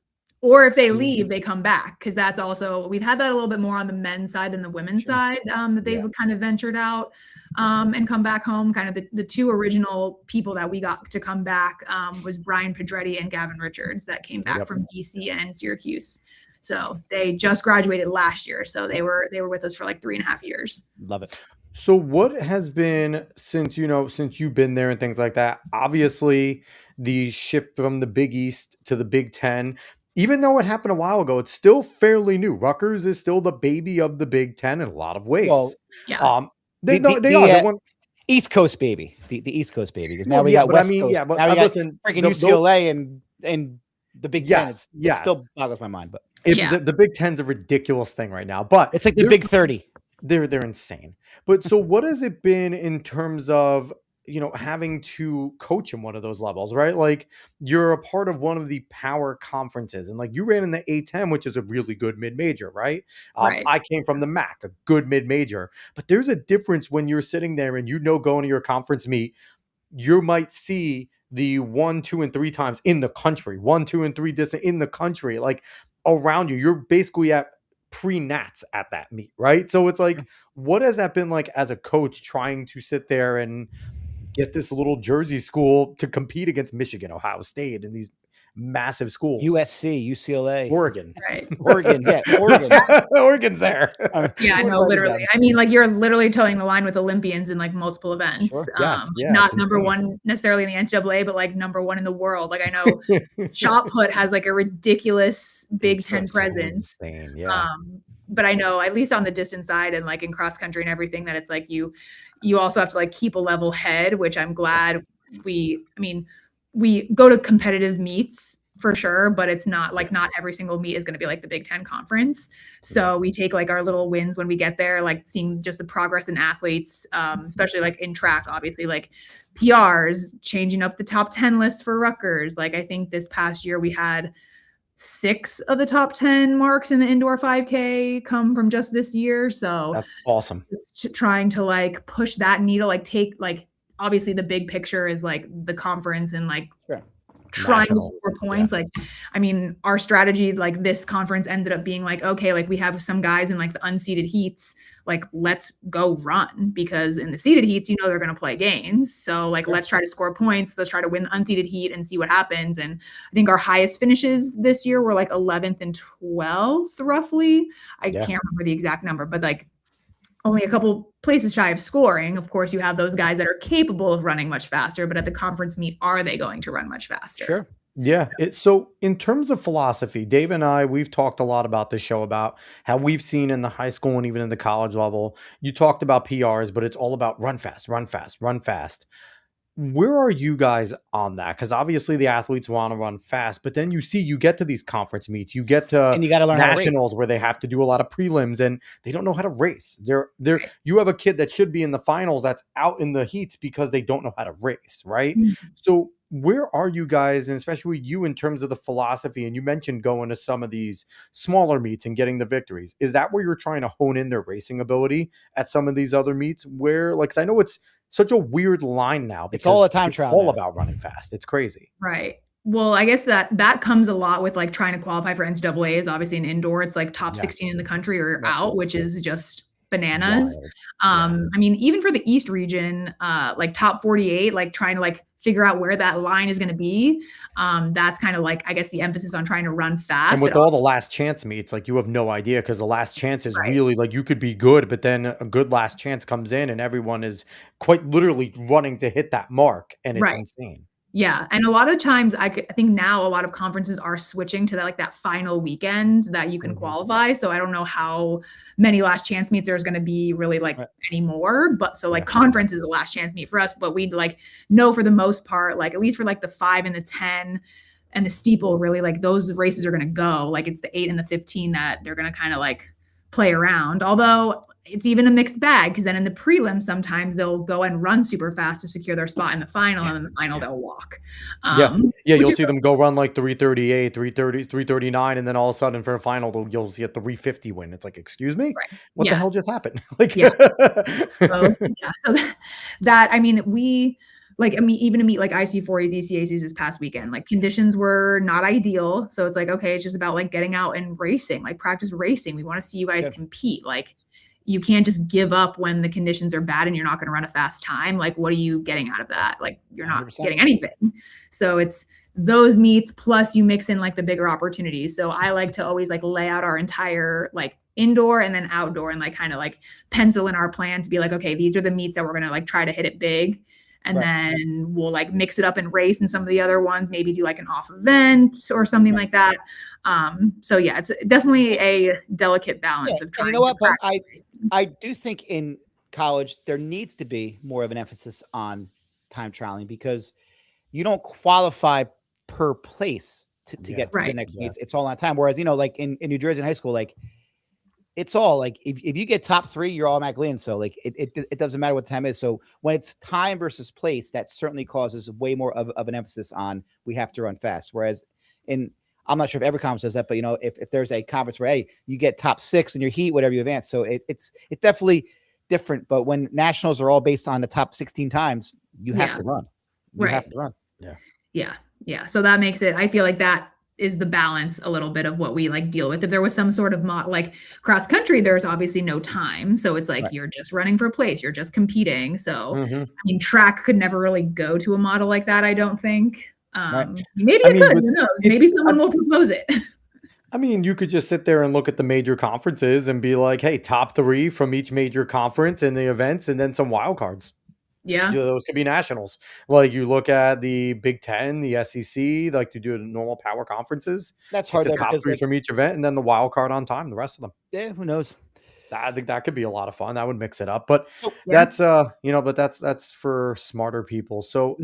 Or if they leave, they come back. Because that's also, we've had that a little bit more on the men's side than the women's side, that they've kind of ventured out and come back home. Kind of the 2 original people that we got to come back was Brian Pedretti and Gavin Richards that came back from DC and Syracuse. So they just graduated last year. So they were with us for like 3.5 years. Love it. So what has been since you've been there and things like that, obviously the shift from the Big East to the Big Ten, even though it happened a while ago, it's still fairly new. Rutgers is still the baby of the Big Ten in a lot of ways. Well, they are. East Coast baby, the East Coast baby. Because now we got West Coast. Yeah, but now we got freaking UCLA and the Big Ten. It still boggles my mind. But the Big Ten's a ridiculous thing right now. But it's like the Big 30. They're insane. But so what has it been in terms of having to coach in one of those levels, right? Like you're a part of one of the power conferences and like you ran in the A10, which is a really good mid-major, right? Right. I came from the MAC, a good mid-major, but there's a difference when you're sitting there and going to your conference meet, you might see the 1, 2, and 3 times in the country, 1, 2, and 3 distance in the country, like around you. You're basically at pre-nats at that meet, right? So it's like, what has that been like as a coach trying to sit there and get this little Jersey school to compete against Michigan, Ohio State, and these massive schools. USC, UCLA, Oregon. Right. Oregon. Yeah, Oregon. Oregon's there. Yeah, no, literally. I mean, like, you're literally towing the line with Olympians in like multiple events. Sure. Yes, yeah, not it's number insane. one necessarily in the NCAA, but like number one in the world. Like, I know shot put has like a ridiculous Big Ten So presence. insane, yeah. But I know at least on the distance side and like in cross country and everything that it's like you also have to like keep a level head, which I'm glad we go to competitive meets for sure, but it's not like not every single meet is going to be like the Big Ten conference. So we take like our little wins when we get there, like seeing just the progress in athletes, especially like in track, obviously like PRs, changing up the top 10 list for Rutgers. Like I think this past year we had 6 of the top 10 marks in the indoor 5K come from just this year. So that's awesome. It's trying to like push that needle, like take like obviously the big picture is like the conference and like trying to score points. Like, I mean, our strategy, like this conference ended up being like, okay, like we have some guys in like the unseeded heats, like let's go run, because in the seeded heats, they're going to play games. So like, let's try to score points. Let's try to win the unseeded heat and see what happens. And I think our highest finishes this year were like 11th and 12th, roughly. I can't remember the exact number, but like only a couple places shy of scoring. Of course, you have those guys that are capable of running much faster, but at the conference meet, are they going to run much faster? Sure. Yeah. So in terms of philosophy, Dave and I, we've talked a lot about this show about how we've seen in the high school and even in the college level, you talked about PRs, but it's all about run fast, run fast, run fast. Where are you guys on that? Because obviously the athletes want to run fast, but then you get to these conference meets, you get to and you got to learn nationals where they have to do a lot of prelims and they don't know how to race. You have a kid that should be in the finals that's out in the heats because they don't know how to race, right? Mm-hmm. So where are you guys, and especially you, in terms of the philosophy? And you mentioned going to some of these smaller meets and getting the victories. Is that where you're trying to hone in their racing ability at some of these other meets? Where, like, 'cause I know it's such a weird line now. It's all a time trial. All about running fast. It's crazy. Right. Well, I guess that comes a lot with like trying to qualify for NCAAs. Obviously in indoor, it's like top 16 in the country or out, which is just bananas. I mean, even for the East region, like top 48, like trying to like figure out where that line is going to be. That's kind of like, I guess, the emphasis on trying to run fast. And with all the last chance meets, like you have no idea, because the last chance is really like you could be good, but then a good last chance comes in and everyone is quite literally running to hit that mark. And it's insane. Yeah. And a lot of times I think now a lot of conferences are switching to that, like that final weekend that you can qualify. So I don't know how many last chance meets there's going to be really like anymore. But so like conference is a last chance meet for us, but we'd like know for the most part, like at least for like the 5 and the 10 and the steeple, really like those races are going to go. Like it's the 8 and the 15 that they're going to kind of like play around. Although it's even a mixed bag, because then in the prelim, sometimes they'll go and run super fast to secure their spot in the final, and in the final they'll walk. You'll see them go run like 338, 330, 339, and then all of a sudden for a final, you'll see a 350 win. It's like, excuse me, what the hell just happened? Like, so that I mean, even to meet like IC40s, ECACs this past weekend, like conditions were not ideal. So it's like, okay, it's just about like getting out and racing, like practice racing. We want to see you guys compete. Like you can't just give up when the conditions are bad and you're not going to run a fast time. Like, what are you getting out of that? Like you're not 100%. Getting anything. So it's those meets plus you mix in like the bigger opportunities. So I like to always like lay out our entire like indoor and then outdoor and like kind of like pencil in our plan to be like, okay, these are the meets that we're going to like try to hit it big. And then we'll like mix it up and race in some of the other ones, maybe do like an off event or something like that. So yeah, it's definitely a delicate balance of trying. And you know what? But I do think in college there needs to be more of an emphasis on time trialing, because you don't qualify per place to get to the next meets. It's all on time. Whereas, like in New Jersey in high school, like it's all like if you get top 3, you're automatically in. So like it doesn't matter what the time is. So when it's time versus place, that certainly causes way more of an emphasis on we have to run fast. Whereas I'm not sure if every conference does that, but if there's a conference where you get top 6 in your heat, whatever you advance. So it's definitely different. But when nationals are all based on the top 16 times, you have to run. You have to run. Yeah. So that makes it, I feel like that is the balance a little bit of what we like deal with. If there was some sort of like cross country, there's obviously no time. So it's like you're just running for place, you're just competing. So I mean, track could never really go to a model like that, I don't think. Maybe it could, who knows? Maybe someone will propose it. I mean, you could just sit there and look at the major conferences and be like, hey, top 3 from each major conference in the events, and then some wild cards. Yeah. Those could be nationals. Like you look at the Big Ten, the SEC, like to do normal power conferences. That's hard. The top 3 from each event, and then the wild card on time, the rest of them. Yeah, who knows? I think that could be a lot of fun. That would mix it up. But that's but that's for smarter people. So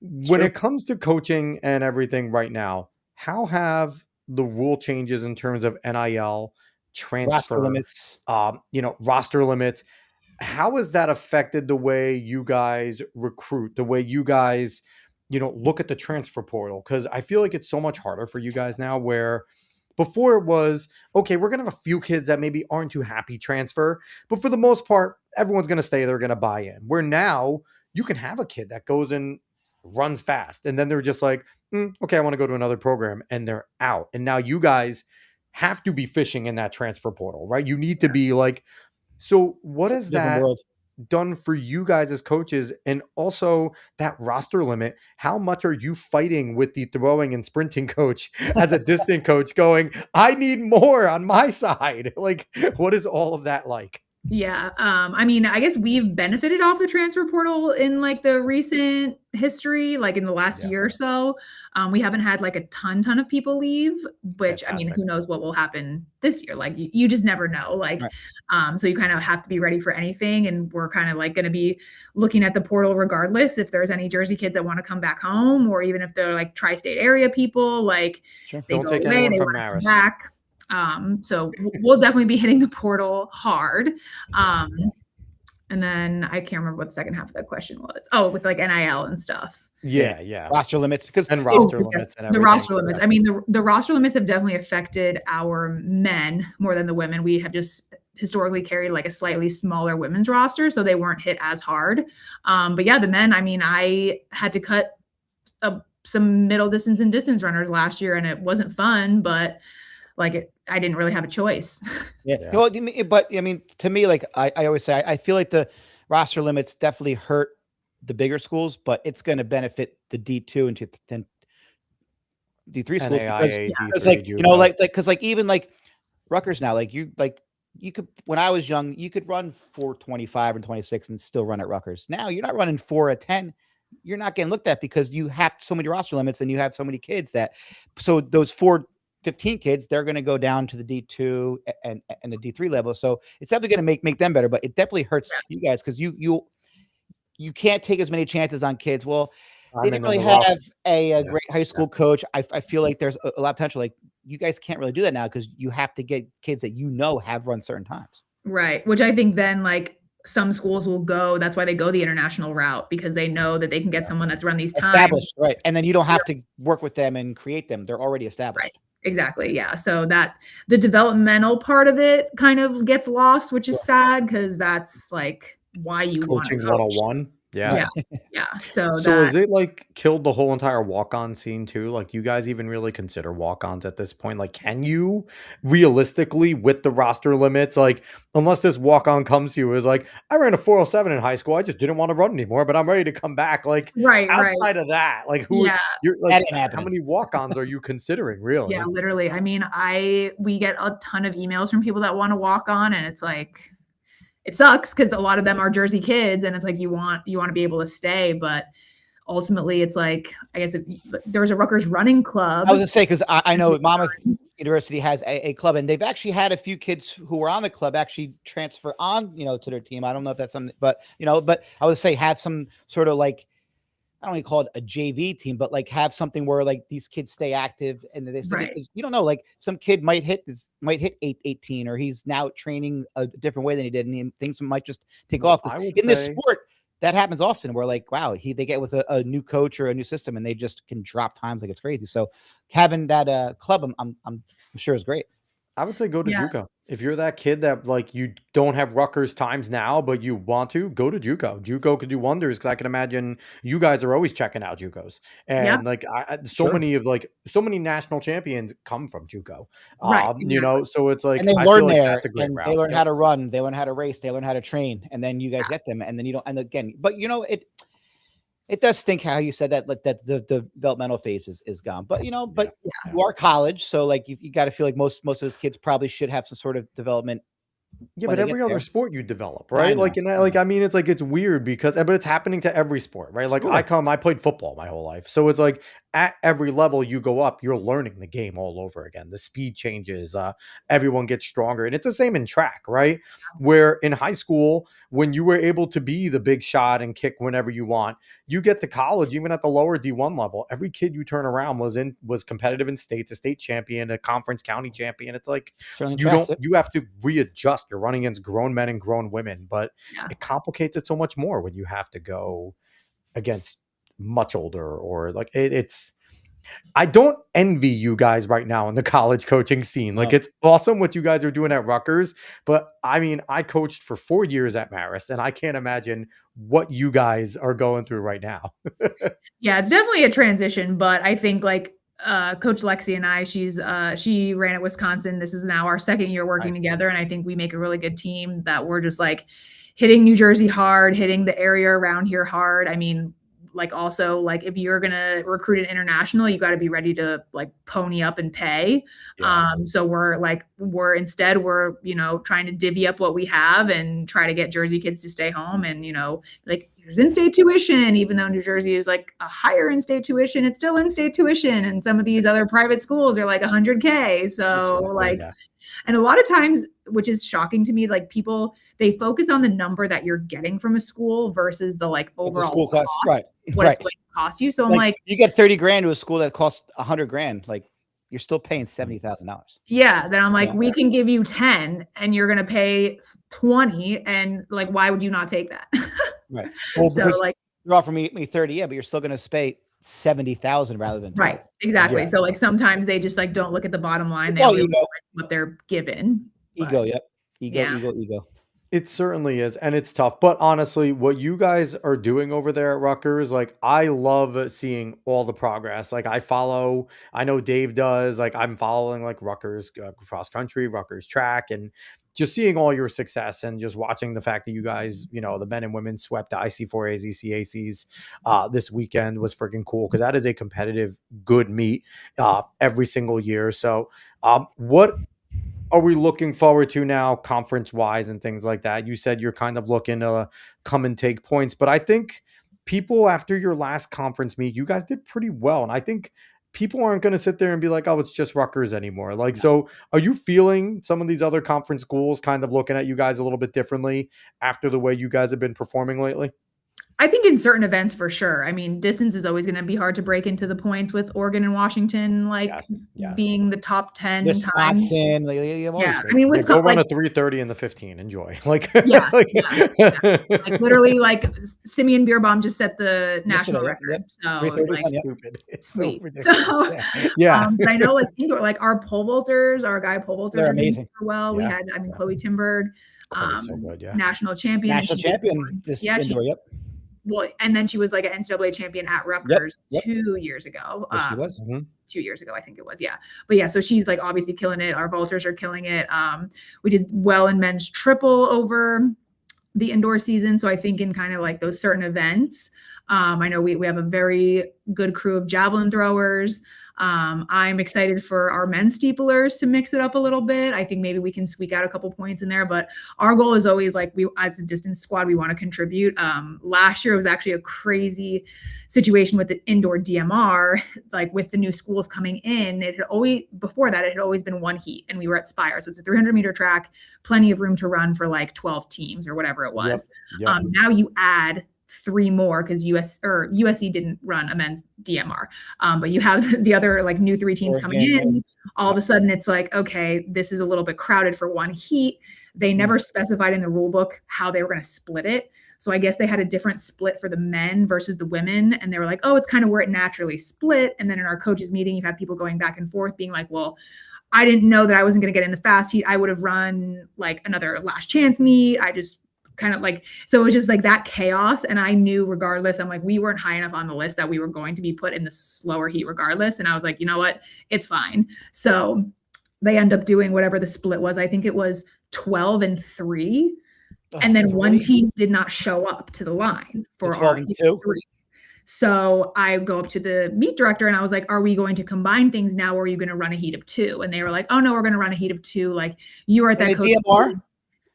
when it comes to coaching and everything right now, how have the rule changes in terms of NIL, transfer limits, roster limits, how has that affected the way you guys recruit, the way you guys, look at the transfer portal? Because I feel like it's so much harder for you guys now, where before it was, okay, we're going to have a few kids that maybe aren't too happy transfer, but for the most part, everyone's going to stay, they're going to buy in. Where now you can have a kid that goes and runs fast, and then they're just like, okay, I want to go to another program, and they're out. And now you guys have to be fishing in that transfer portal, right? You need to be like, so what has that done for you guys as coaches? And also that roster limit, how much are you fighting with the throwing and sprinting coach as a distant coach going, I need more on my side? Like, what is all of that like? Yeah. I mean, I guess we've benefited off the transfer portal in like the recent history, like in the last year or so. We haven't had like a ton of people leave, which fantastic. I mean, who knows what will happen this year? Like you just never know. Like, so you kind of have to be ready for anything. And we're kind of like going to be looking at the portal regardless if there's any Jersey kids that want to come back home, or even if they're like tri-state area people, like they don't go take away, anyone they from want to Marist. come back. So we'll definitely be hitting the portal hard. And then I can't remember what the second half of that question was. Oh, with like NIL and stuff. Yeah. Roster limits, because and roster limits and everything. The roster limits. I mean, the roster limits have definitely affected our men more than the women. We have just historically carried like a slightly smaller women's roster, so they weren't hit as hard. But yeah, the men, I mean, I had to cut some middle distance and distance runners last year, and it wasn't fun, but like I didn't really have a choice. Yeah. Well, but I mean, to me, like I always say, I feel like the roster limits definitely hurt the bigger schools, but it's going to benefit the D2 and D3 schools because like, because like even like Rutgers now, like you could, when I was young, you could run 4:25 and 26 and still run at Rutgers. Now you're not running 4:10. You're not getting looked at because you have so many roster limits and you have so many kids so those 4:15 kids, they're going to go down to the D2 and the D3 level. So it's definitely going to make them better, but it definitely hurts you guys because you can't take as many chances on kids. Well, they didn't really have a great high school coach. I feel like there's a lot of potential. Like you guys can't really do that now because you have to get kids that have run certain times. Right. Which I think then like some schools will go. That's why they go the international route, because they know that they can get someone that's run these times. Established, right? And then you don't have to work with them and create them. They're already established. Right. Exactly. Yeah. So that the developmental part of it kind of gets lost, which is sad because that's like why you want to coach. 101. Yeah. So is it like killed the whole entire walk-on scene too? Like, you guys even really consider walk-ons at this point? Like, can you realistically, with the roster limits, like, unless this walk-on comes to you is like, I ran a 4:07 in high school, I just didn't want to run anymore, but I'm ready to come back. Like, outside of that, like, you're like, how many walk-ons are you considering, really? Yeah, literally. I mean, we get a ton of emails from people that want to walk on, and it's like, it sucks because a lot of them are Jersey kids, and it's like you want to be able to stay, but ultimately it's like, I guess if there's a Rutgers running club. I was gonna say, because I know Monmouth University has a club, and they've actually had a few kids who were on the club actually transfer on, to their team. I don't know if that's something, but but I would say have some sort of like, I don't want to call it a JV team, but like have something where like these kids stay active and this, because you don't know, like some kid might hit 18, or he's now training a different way than he did, and things might just take off. In this sport, that happens often. Where like, wow, they get with a new coach or a new system, and they just can drop times like it's crazy. So having that club, I'm sure is great. I would say go to JUCO. If you're that kid that like you don't have Rutgers times now, but you want to go to JUCO. JUCO could do wonders because I can imagine you guys are always checking out JUCOs, Yeah, and like Sure. so many national champions come from JUCO. right, You exactly. know, so it's like And they I feel learn like there, that's a great and they route. learn Yep. how to run, they learn how to race, they learn how to train, and then you guys get them, and then you don't. And again, but it does stink how you said that, like that the developmental phase is gone. But but Yeah. you are college, so like you got to feel like most of those kids probably should have some sort of development Yeah, when but they get every other there. sport you develop, Yeah, I right? know. Like, and like, I mean, it's like it's weird because, but it's happening to every sport, right? Like, Sure. I played football my whole life, so it's like at every level you go up, you're learning the game all over again. The speed changes, everyone gets stronger, and it's the same in track, right? Where in high school, when you were able to be the big shot and kick whenever you want, you get to college, even at the lower D1 level, every kid you turn around was competitive in states, a state champion, a conference county champion. It's like Certainly track. Yep. you have to readjust. You're running against grown men and grown women, but Yeah. it complicates it so much more when you have to go against much older or like it's I don't envy you guys right now in the college coaching scene. Like No. it's awesome what you guys are doing at Rutgers, but I mean, I coached for 4 years at Marist and I can't imagine what you guys are going through right now. Yeah, it's definitely a transition, but I think like Coach Lexi and I, she ran at Wisconsin. This is now our second year working Nice. together, and I think we make a really good team that we're just like hitting New Jersey hard, hitting the area around here hard. I mean, like also like if you're gonna recruit an international, you got to be ready to like pony up and pay. So we're instead trying to divvy up what we have and try to get Jersey kids to stay home, and like there's in-state tuition, even though New Jersey is like a higher in-state tuition, it's still in-state tuition, and some of these other private schools are like 100K. So like, and a lot of times, which is shocking to me, like people, they focus on the number that you're getting from a school versus the like overall school cost, right? What it's going to cost you. So I'm like, you get 30 grand to a school that costs 100 grand, like you're still paying $70,000. Yeah. Then I'm like, we can give you 10 and you're going to pay 20. And like, why would you not take that? Right. Well, so like, you're offering me 30, yeah, but you're still going to pay 70,000 rather than 20. Right. Exactly. Yeah. So like sometimes they just like don't look at the bottom line. They look at what they're given. Ego. Yep. Ego. It certainly is, and it's tough. But honestly, what you guys are doing over there at Rutgers, like I love seeing all the progress. Like I know Dave does. Like I'm following like Rutgers cross country, Rutgers track, and just seeing all your success and just watching the fact that you guys, the men and women swept the IC4As, ECACs this weekend was freaking cool because that is a competitive, good meet every single year. So, what are we looking forward to now conference wise and things like that? You said you're kind of looking to come and take points, but I think people after your last conference meet, you guys did pretty well. And I think people aren't going to sit there and be like, oh, it's just Rutgers anymore. Like, so are you feeling some of these other conference schools kind of looking at you guys a little bit differently after the way you guys have been performing lately? I think in certain events for sure. I mean, distance is always going to be hard to break into the points with Oregon and Washington, like being the top 10 times. Yeah, I mean, Wisconsin, go run a 3:30 in the 15. Enjoy. Like, like literally, like Simeon Beerbaum just set the national record. So like, stupid. It's sweet. So ridiculous. So but I know like indoor, like our pole vaulters, our guy pole vaulters, they're amazing. Well, we had, Chloe Timberg, so good, national champion. This indoor, yep. Well, and then she was like an NCAA champion at Rutgers 2 years ago. She was 2 years ago, I think it was. Yeah. But yeah, so she's like obviously killing it. Our vaulters are killing it. We did well in men's triple over the indoor season. So I think in kind of like those certain events, I know we have a very good crew of javelin throwers. I'm excited for our men's steeplers to mix it up a little bit. I think maybe we can squeak out a couple points in there, but our goal is always like as a distance squad, we want to contribute. Last year was actually a crazy situation with the indoor DMR, like with the new schools coming in. Before that, it had always been one heat and we were at Spire. So it's a 300-meter track, plenty of room to run for like 12 teams or whatever it was. Yep. Now you add 3 more because USC didn't run a men's DMR. But you have the other like new 3 teams coming in. All of a sudden it's like, okay, this is a little bit crowded for one heat. They never specified in the rule book how they were going to split it. So I guess they had a different split for the men versus the women. And they were like, oh, it's kind of where it naturally split. And then in our coaches meeting, you have people going back and forth being like, well, I didn't know that I wasn't going to get in the fast heat. I would have run like another last chance meet. I just kind of like, so it was just like that chaos. And I knew regardless, I'm like, we weren't high enough on the list that we were going to be put in the slower heat regardless. And I was like, you know what? It's fine. So they end up doing whatever the split was. I think it was 12-3. And then one team did not show up to the line for our 12-2. So I go up to the meet director and I was like, are we going to combine things now or are you going to run a heat of 2? And they were like, oh no, we're going to run a heat of 2. Like you were at that DMR?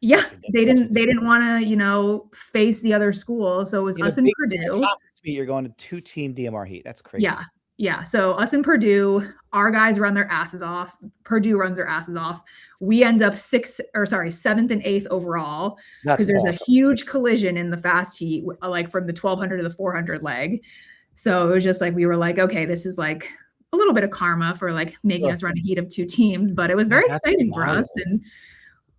Yeah. They didn't want to, face the other school. So it was us and Purdue. You're going to 2-team DMR heat. That's crazy. Yeah. Yeah. So us and Purdue, our guys run their asses off. Purdue runs their asses off. We end up 7th and 8th overall because there's a huge collision in the fast heat, like from the 1200 to the 400 leg. So it was just like, we were like, okay, this is like a little bit of karma for like making us run a heat of 2 teams, but it was very exciting for us. And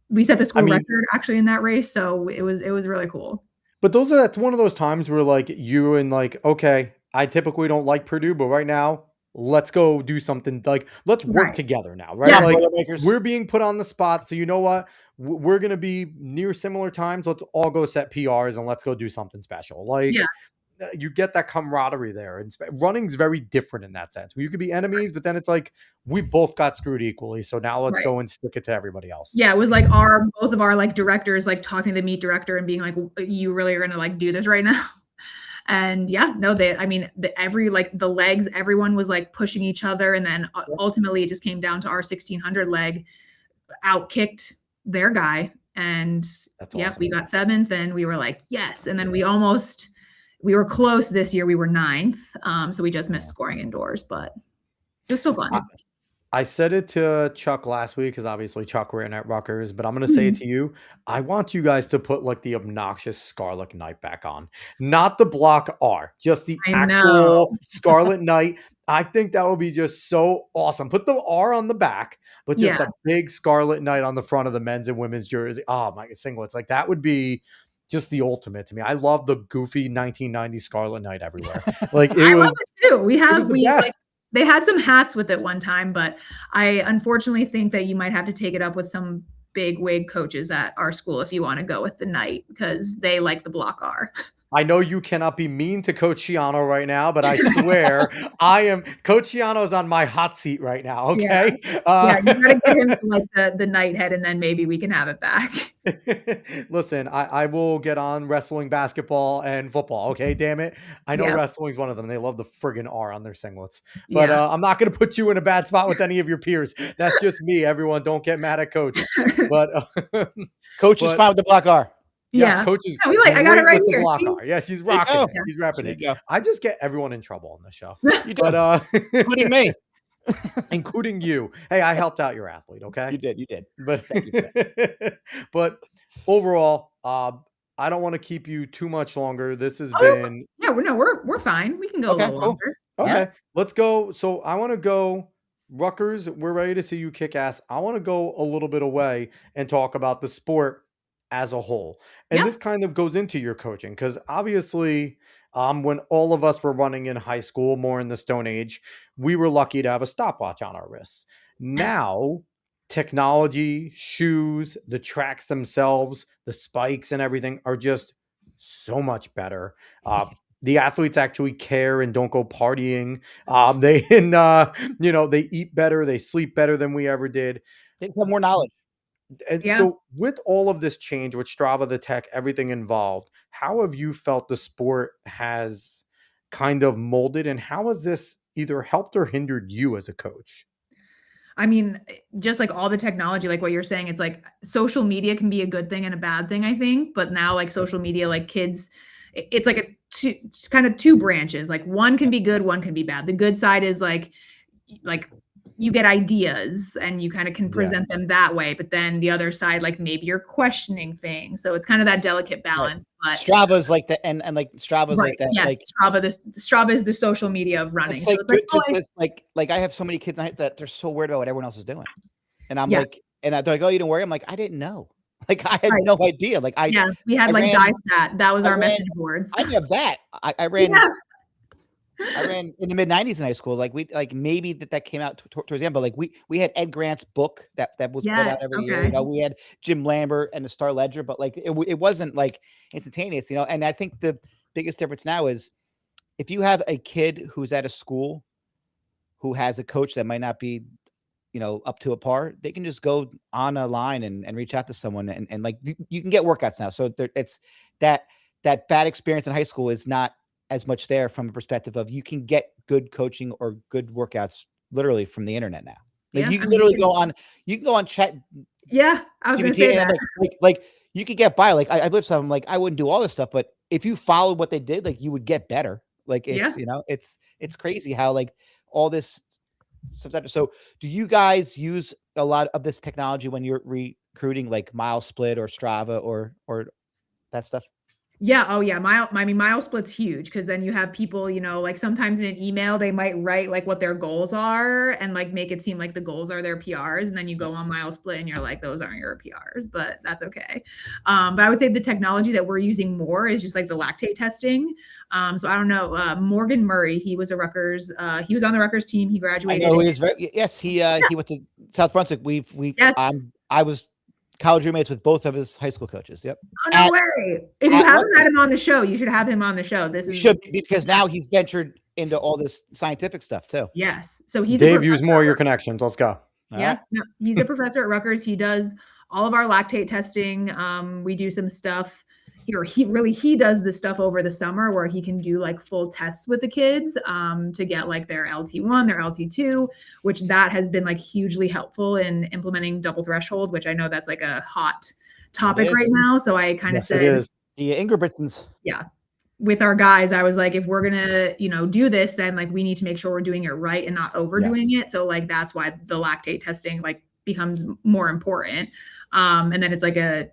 we set the school record actually in that race. So it was really cool. But that's one of those times where like you and like, okay, I typically don't like Purdue, but right now, let's go do something. Like, let's work together now, right? Yeah. Like, we're being put on the spot. So you know what? We're going to be near similar times. Let's all go set PRs and let's go do something special. Like, you get that camaraderie there. And running's very different in that sense. You could be enemies, but then it's like, we both got screwed equally. So now let's go and stick it to everybody else. Yeah. It was like both of our like directors, like talking to the meet director and being like, you really are going to like do this right now? And the legs, everyone was like pushing each other. And then ultimately it just came down to our 1600 leg outkicked their guy. And we got 7th and we were like, yes. And then we were close this year. We were 9th. So we just missed scoring indoors, but it was still fun. I said it to Chuck last week because obviously Chuck ran at Rutgers, but I'm going to say it to you. I want you guys to put like the obnoxious Scarlet Knight back on, not the block R, just the actual Scarlet Knight. I think that would be just so awesome. Put the R on the back, but just a big Scarlet Knight on the front of the men's and women's jersey. Oh my singlets. Like that would be just the ultimate to me. I love the goofy 1990 Scarlet Knight everywhere. Like I love it too. They had some hats with it one time, but I unfortunately think that you might have to take it up with some big wig coaches at our school if you want to go with the Knight because they like the block R. I know you cannot be mean to Coach Ciano right now, but I swear Coach Ciano's on my hot seat right now. Okay. You gotta get him to like the Knight head and then maybe we can have it back. Listen, I will get on wrestling, basketball, and football. Okay, damn it. I know wrestling's one of them. They love the friggin' R on their singlets. But I'm not going to put you in a bad spot with any of your peers. That's just me. Everyone, don't get mad at Coach. But Coach is fine with the block R. Yes, coaches. I got it right here. Yeah, she's rocking it. She's repping it. I just get everyone in trouble on the show. But including me. Including you. Hey, I helped out your athlete, okay? You did. But but overall, I don't want to keep you too much longer. This has been we're fine. We can go a little longer. Okay. Let's go. So I want to go Rutgers. We're ready to see you kick ass. I want to go a little bit away and talk about the sport as a whole. And this kind of goes into your coaching because obviously when all of us were running in high school, more in the Stone Age, we were lucky to have a stopwatch on our wrists. Now, technology, shoes, the tracks themselves, the spikes and everything are just so much better. The athletes actually care and don't go partying. They eat better, they sleep better than we ever did. They have more knowledge. And so with all of this change, with Strava, the tech, everything involved, how have you felt the sport has kind of molded and how has this either helped or hindered you as a coach? I mean, just like all the technology, like what you're saying, it's like social media can be a good thing and a bad thing, I think. But now like social media, like kids, it's like kind of two branches. Like one can be good, one can be bad. The good side is like you get ideas and you kind of can present them that way. But then the other side, like maybe you're questioning things. So it's kind of that delicate balance. But Strava's like the, and like Strava's like that. Yes. Like, Strava is the social media of running. It's like I have so many kids that they're so worried about what everyone else is doing. And I'm like, and they're like, oh, you don't worry. I'm like, I didn't know. Like I had no idea. Like we had like DieStat. That was our message boards. I have that. I ran I ran in the mid '90s in high school. Like maybe that came out towards the end, but like we had Ed Grant's book that was put Yeah. out every year. Okay. We had Jim Lambert and the Star Ledger, but like it wasn't like instantaneous. And I think the biggest difference now is if you have a kid who's at a school who has a coach that might not be, up to a par, they can just go on a line and reach out to someone and like you can get workouts now. So it's that bad experience in high school is not as much there from a perspective of you can get good coaching or good workouts literally from the internet now. Like Yeah, you can literally go on chat. Yeah, I was going to say that. Like you could get by. Like I've looked at them, like I wouldn't do all this stuff, but if you followed what they did, like you would get better. Like it's, it's crazy how like all this stuff. So do you guys use a lot of this technology when you're recruiting, like Mile Split or Strava or that stuff? Yeah. Oh yeah. Mile Split's huge because then you have people, like sometimes in an email, they might write like what their goals are and like make it seem like the goals are their PRs. And then you go on Mile Split and you're like, those aren't your PRs, but that's okay. But I would say the technology that we're using more is just like the lactate testing. So I don't know, Morgan Murray, he was a Rutgers, he was on the Rutgers team. He graduated. I know he went to South Brunswick. I was college roommates with both of his high school coaches. Yep. Oh, no way. If you haven't had him on the show, you should have him on the show. Should because now he's ventured into all this scientific stuff too. Yes. So he's Dave, use more of your connections. Let's go. Yeah. No, he's a professor at Rutgers. He does all of our lactate testing. We do some stuff here. He does the stuff over the summer where he can do like full tests with the kids to get like their LT1, their LT2, which that has been like hugely helpful in implementing double threshold, which I know that's like a hot topic right now. So I kind of said, the Ingebrigtsens. Yeah. With our guys, I was like, if we're gonna, do this, then like we need to make sure we're doing it right and not overdoing it. So like that's why the lactate testing like becomes more important. And then it's like a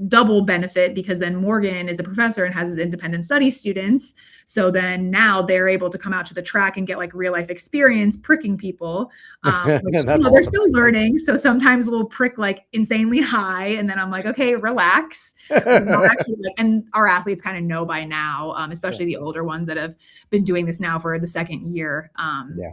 double benefit because then Morgan is a professor and has his independent study students. So then now they're able to come out to the track and get like real life experience pricking people. Which, they're still learning. So sometimes we'll prick like insanely high. And then I'm like, okay, relax. And our athletes kind of know by now, especially the older ones that have been doing this now for the second year.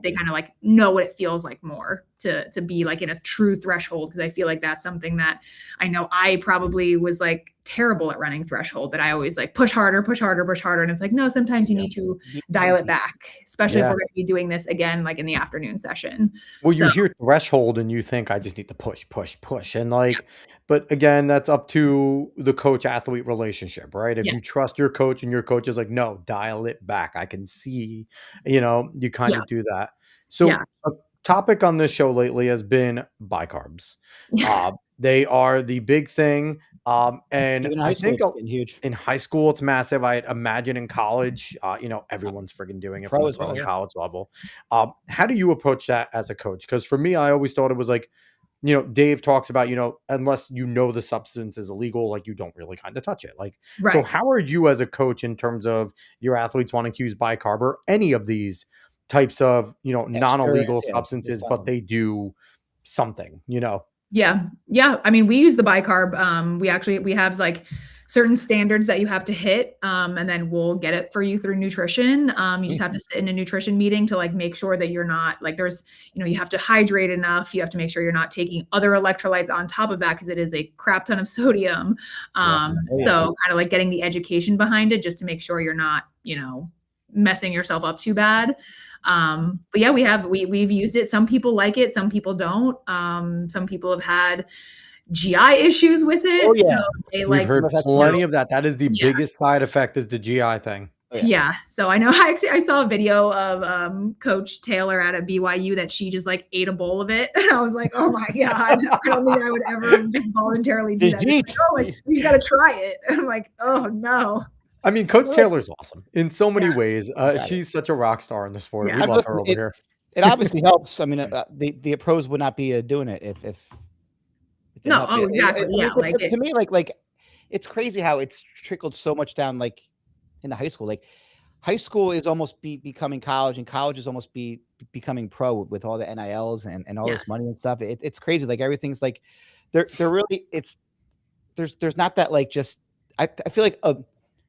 They kind of like know what it feels like more to be like in a true threshold. Cause I feel like that's something that I know I probably was like terrible at running threshold, that I always like push harder. And it's like, no, sometimes you need to dial it back, especially if we're going to be doing this again, like in the afternoon session. Well, you hear threshold and you think I just need to push. And like, but again, that's up to the coach athlete relationship, right? If you trust your coach and your coach is like, no, dial it back. I can see, you kind of do that. So a topic on this show lately has been bicarbs. They are the big thing. And I think huge. In high school, it's massive. I imagine in college, everyone's friggin' doing it from the college level. How do you approach that as a coach? Because for me, I always thought it was like, Dave talks about, unless the substance is illegal, like you don't really kind of touch it. Like, so how are you as a coach in terms of your athletes wanting to use bicarb or any of these types of, non-illegal substances, but they do something, Yeah. I mean, we use the bicarb. We have like certain standards that you have to hit. And then we'll get it for you through nutrition. You just have to sit in a nutrition meeting to like make sure that you're not like, there's, you have to hydrate enough. You have to make sure you're not taking other electrolytes on top of that, because it is a crap ton of sodium. So kind of like getting the education behind it just to make sure you're not, messing yourself up too bad. But yeah, we've used it. Some people like it, some people don't. Some people have had GI issues with it. So we've heard plenty of that. That is the biggest side effect, is the GI thing. So I know I saw a video of Coach Taylor at a BYU that she just like ate a bowl of it. And I was like, oh my God, I don't think I would ever just voluntarily do that. You got to try it. And I'm like, oh no. I mean, Coach Taylor's awesome in so many ways. She's such a rock star in the sport. We love her over here. It obviously helps. I mean, the pros would not be doing it if no. Oh, exactly. To me, like it's crazy how it's trickled so much down, like into high school. Like high school is almost becoming college, and college is almost becoming pro with all the NILs and all this money and stuff. It's crazy. Like everything's like they're really there's not that like just I feel like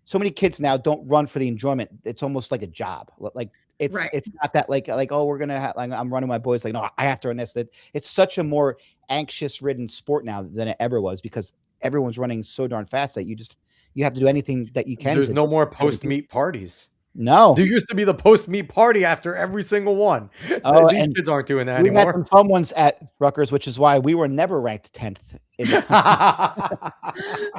so many kids now don't run for the enjoyment. It's almost like a job. Like It's Right. it's not that like oh we're gonna like I'm running my boys like no I have to run this. It's such a more anxious ridden sport now than it ever was because everyone's running so darn fast that you have to do anything that you can There's to no more try to beat. post-meet parties. No. There used to be the post-meet party after every single one. Oh, These and kids aren't doing that we've had anymore. some fun ones at Rutgers, which is why we were never ranked 10th in the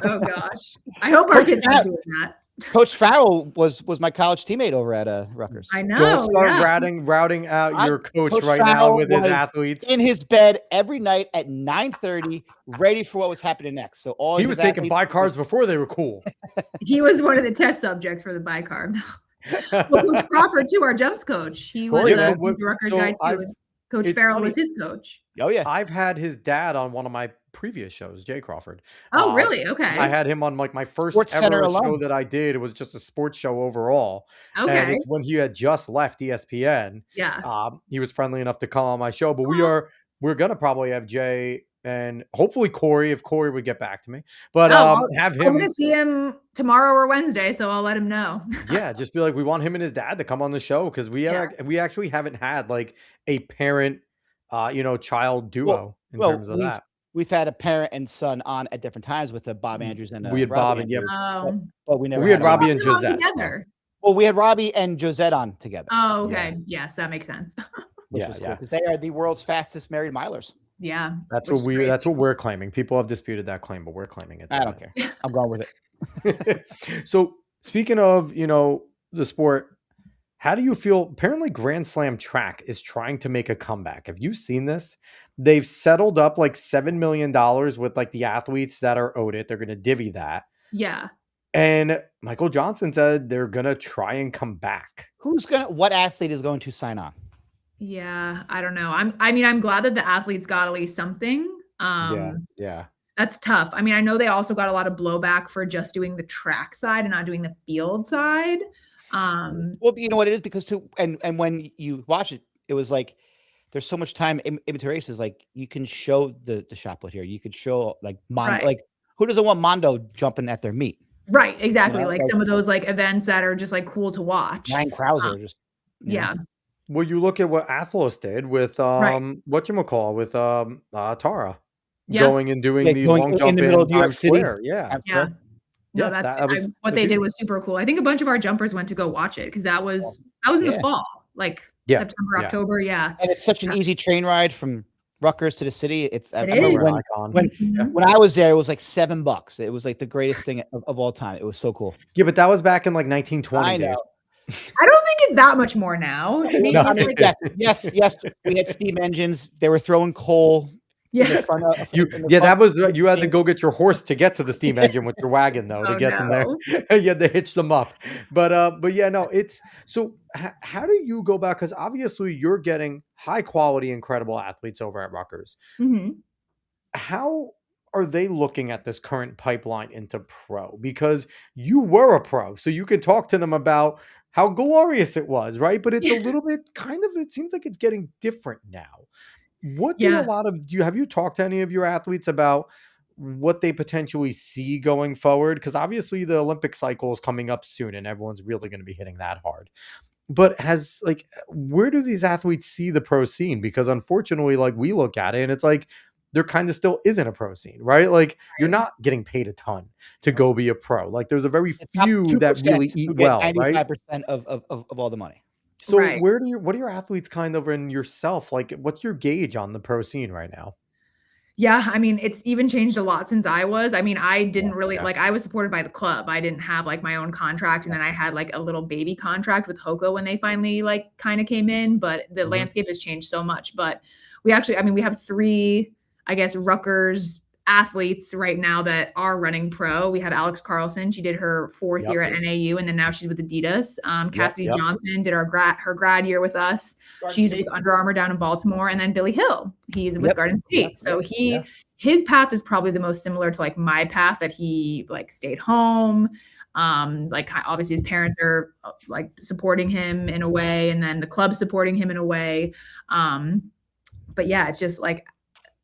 Oh gosh. I hope our kids are doing that. Coach Farrell was my college teammate over at Rutgers. I know. Don't start Yeah. routing out your coach right now Farrell with his was athletes. in his bed every night at 9:30, ready for what was happening next. So all He his was taking athletes- bicarb before they were cool. He was one of the test subjects for the bicarb. Well, Coach Crawford too, our jumps coach. He was Yeah, a but Rutgers so guy too. and Coach it's Farrell funny. was his coach. Oh yeah. I've had his dad on one of my previous shows, Jay Crawford. Oh, really? Okay. I had him on like my first Sports Center ever alum. show that I did. It was just a sports show overall. And Okay. it's when he had just left ESPN. Yeah. He was friendly enough to come on my show, but Oh. we're gonna probably have Jay and hopefully Corey, if Corey would get back to me. But have I'm him gonna see him tomorrow or Wednesday, so I'll let him know. yeah, just be like, we want him and his dad to come on the show because we actually haven't had like a parent child duo in terms of that. We've had a parent and son on at different times with Bob Andrews and we had Bob and but we never we had had Robbie Them and all Josette. together. Well, we had Robbie and Josette on together. Oh, okay. Yes, that makes sense. Which was cool because they are the world's fastest married milers. Yeah. That's which is crazy. that's what we're claiming. People have disputed that claim, but we're claiming it. I don't care. I'm going with it. So speaking of, the sport, how do you feel? Apparently Grand Slam track is trying to make a comeback. Have you seen this? They've settled up like $7 million with like the athletes that are owed it. They're going to divvy that. Yeah. And Michael Johnson said they're going to try and come back. What athlete is going to sign on? Yeah, I don't know. I'm glad that the athletes got at least something. Yeah. That's tough. I mean, I know they also got a lot of blowback for just doing the track side and not doing the field side. Well, you know what it is because and when you watch it, it was like there's so much time in between races. Like you can show the shot put here. You could show like like who doesn't want Mondo jumping at their meet? Right, exactly. You know, like some of those like events that are just like cool to watch. Ryan Krauser just yeah. Well, you look at what Athlos did with whatchamacall with Tara going and doing the long jump in the middle of New York City. Yeah. No, what they did was super cool. I think a bunch of our jumpers went to go watch it because that was in the fall, like September, October. Yeah. And it's such an easy train ride from Rutgers to the city. When I was there, it was like $7. It was like the greatest thing of all time. It was so cool. Yeah, but that was back in like 1920. I know. I don't think it's that much more now. Maybe yes. We had steam engines. They were throwing coal. Yeah. That was you had to go get your horse to get to the steam engine with your wagon though to get them there. You had to hitch them up. But yeah, no, it's so how do you go back? Because obviously you're getting high quality, incredible athletes over at Rutgers. Mm-hmm. How are they looking at this current pipeline into pro? Because you were a pro, so you can talk to them about how glorious it was, right? But it's a little bit it seems like it's getting different now. What do have you talked to any of your athletes about what they potentially see going forward? Because obviously the Olympic cycle is coming up soon and everyone's really going to be hitting that hard. But where do these athletes see the pro scene? Because unfortunately, like we look at it and it's like there kind of still isn't a pro scene, right? Like you're not getting paid a ton to go be a pro. Like there's a very few that really eat well, right? 95% of all the money. So what are your athletes kind of in yourself? Like what's your gauge on the pro scene right now? Yeah, I mean, it's even changed a lot since I was. I mean, I didn't really I was supported by the club. I didn't have like my own contract. And then I had like a little baby contract with Hoka when they finally like kind of came in, but the landscape has changed so much. But we have 3, I guess, Rutgers athletes right now that are running pro. We have Alex Carlson. She did her 4th year at NAU, and then now she's with Adidas. Cassidy Johnson did her grad year with us. She's with Under Armour down in Baltimore, and then Billy Hill. He's with Garden State. So his path is probably the most similar to like my path, that he like stayed home. Like obviously his parents are like supporting him in a way, and then the club supporting him in a way. But yeah, it's just like,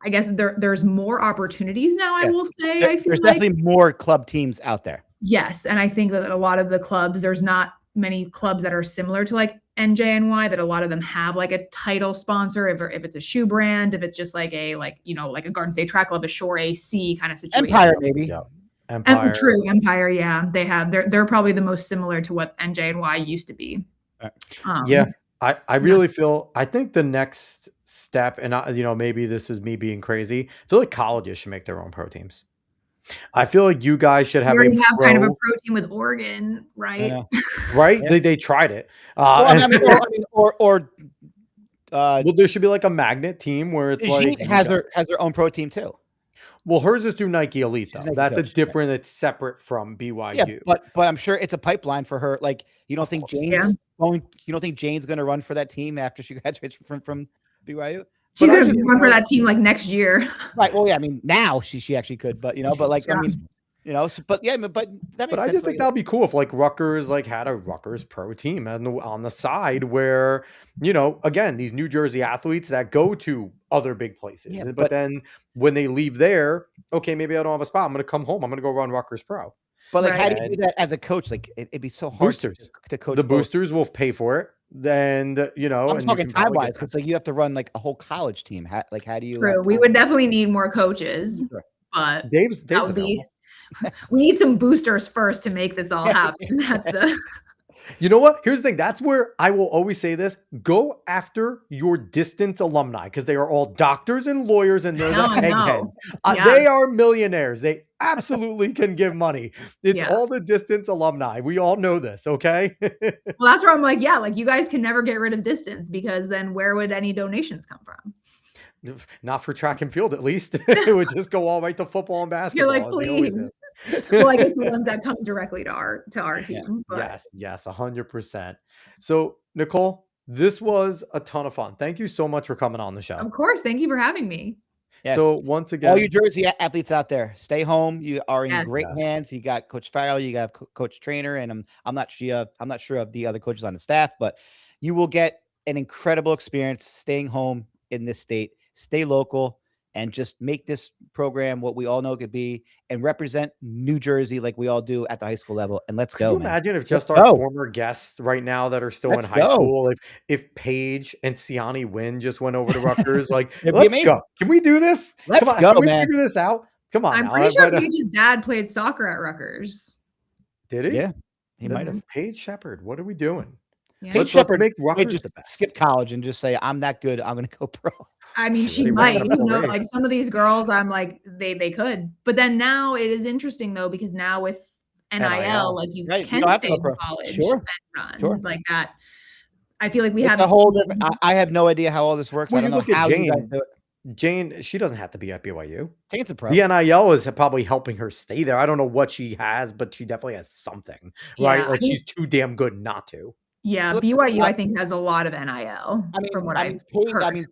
I guess there's more opportunities now, I will say. I feel there's definitely more club teams out there. Yes. And I think that a lot of the clubs, there's not many clubs that are similar to like NJNY, that a lot of them have like a title sponsor, if it's a shoe brand, if it's just like a like a Garden State Track Club, a Shore AC kind of situation. Empire, maybe. Yeah. Empire. True, Empire. Yeah, they have. They're probably the most similar to what NJNY used to be. Yeah, I really feel. I think the next step, and maybe this is me being crazy. I feel like colleges should make their own pro teams. I feel like you guys should have kind of a pro team with Oregon, right? Right? Yeah. They tried it. Well, there should be like a magnet team where it's like has their own pro team too. Well, hers is through Nike Elite though. That's a different. It's separate from BYU. Yeah, but I'm sure it's a pipeline for her. Like, you don't think Jane's going? You don't think Jane's going to run for that team after she graduates from BYU? She's going to run for that team like next year. Right. Well, yeah. I mean, now she actually could, but but like I mean. But that makes sense. I just think that'd be cool if like Rutgers had a Rutgers pro team on the side where, again, these New Jersey athletes that go to other big places. Yeah, but then when they leave there, okay, maybe I don't have a spot. I'm going to come home. I'm going to go run Rutgers pro. But like, how do you do that as a coach? Like, it'd be so hard to coach. The boosters will pay for it. Then, I'm talking time-wise, because like you have to run like a whole college team. How do you? True. We would definitely need more coaches, but Dave's available. We need some boosters first to make this all happen. That's the. You know what? Here's the thing. That's where I will always say this. Go after your distance alumni because they are all doctors and lawyers and they're the eggheads. They are millionaires. They absolutely can give money. It's all the distance alumni. We all know this, okay? Well, that's where I'm like, you guys can never get rid of distance because then where would any donations come from? Not for track and field, at least. It would just go all right to football and basketball. You're like, please. Well, I guess the ones that come directly to our team. But. Yes, 100%. So, Nicol, this was a ton of fun. Thank you so much for coming on the show. Of course. Thank you for having me. Yes. So once again, all you Jersey athletes out there, stay home. You are in great hands. You got Coach Farrell, you got Coach Traynor, and I'm not sure of the other coaches on the staff, but you will get an incredible experience staying home in this state. Stay local and just make this program what we all know it could be and represent New Jersey like we all do at the high school level. And let's go. Could you imagine if just our former guests right now that are still in high school, if Paige and Siani Wynn just went over to Rutgers, like, let's go. Can we do this? Let's go, man. Can we figure this out? Come on. I'm pretty sure Paige's dad played soccer at Rutgers. Did he? Yeah. He might have. Paige Shepard. What are we doing? Yeah. Paige Shepard make Rutgers the best. Skip college and just say, I'm that good. I'm going to go pro. I mean, she might, like some of these girls, I'm like, they could. But then now it is interesting though, because now with NIL, like you can stay in college and run like that. I feel like we have a whole different. I have no idea how all this works. Well, I don't know how you guys do it. Jane, she doesn't have to be at BYU. Jane's a pro. The NIL is probably helping her stay there. I don't know what she has, but she definitely has something, right? Like she's too damn good not to. Yeah, BYU I think has a lot of NIL. From what I've heard. I mean,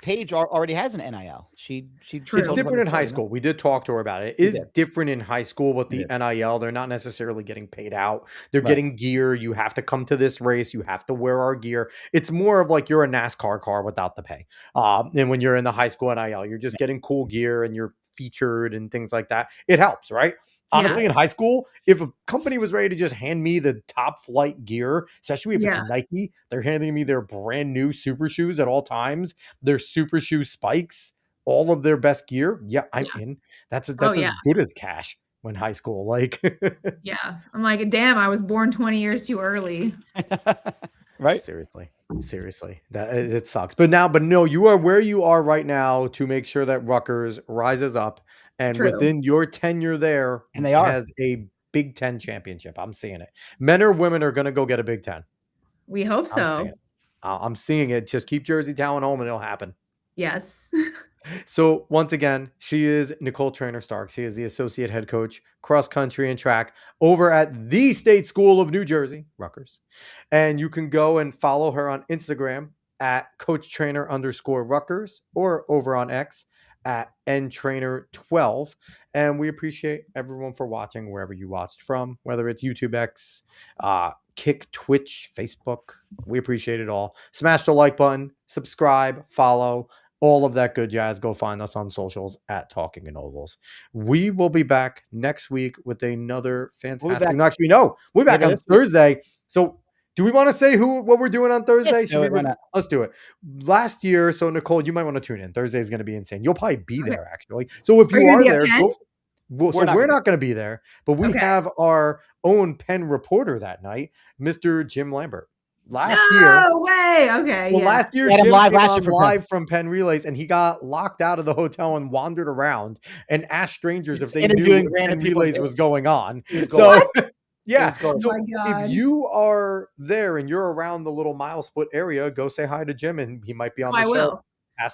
Paige already has an NIL. She It's different in high school. We did talk to her about it. It is different in high school with the NIL. They're not necessarily getting paid out. They're getting gear. You have to come to this race. You have to wear our gear. It's more of like you're a NASCAR car without the pay. And when you're in the high school NIL, you're just getting cool gear and you're featured and things like that. It helps, right? Honestly, in high school, if a company was ready to just hand me the top flight gear, especially if it's Nike, they're handing me their brand new super shoes at all times, their super shoe spikes, all of their best gear. Yeah, I'm in. That's as good as cash when high school. Like, I'm like, damn, I was born 20 years too early. Right? Seriously, that it sucks. But no, you are where you are right now to make sure that Rutgers rises up. And within your tenure there, and they has a Big Ten championship. I'm seeing it. Men or women are going to go get a Big Ten. We hope so. I'm seeing it. Just keep Jersey Town home and it'll happen. Yes. So once again, she is Nicol Traynor Starkes. She is the associate head coach, cross country and track over at the State School of New Jersey, Rutgers. And you can go and follow her on Instagram at CoachTrainer_Rutgers or over on X at ntrainer12. And we appreciate everyone for watching wherever you watched from, whether it's YouTube, X, Kick, Twitch, Facebook. We appreciate it all. Smash the like button, subscribe, follow, all of that good jazz. Go find us on socials at Talking in Ovals. We will be back next week with another fantastic. Actually, no, we're back on Thursday So do we want to say what we're doing on Thursday? Let's do it. Last year, so Nicole, you might want to tune in. Thursday is going to be insane. You'll probably be there actually. So if you are there, we're not going to be there, but we have our own Penn reporter that night, Mr. Jim Lambert. Last year. No way. Okay. Well, last year, Jim came live from Penn Relays, and he got locked out of the hotel and wandered around and asked strangers if they knew Penn Relays was going on. So, yeah. So if you are there and you're around the little mile split area, go say hi to Jim, and he might be on the show. Will.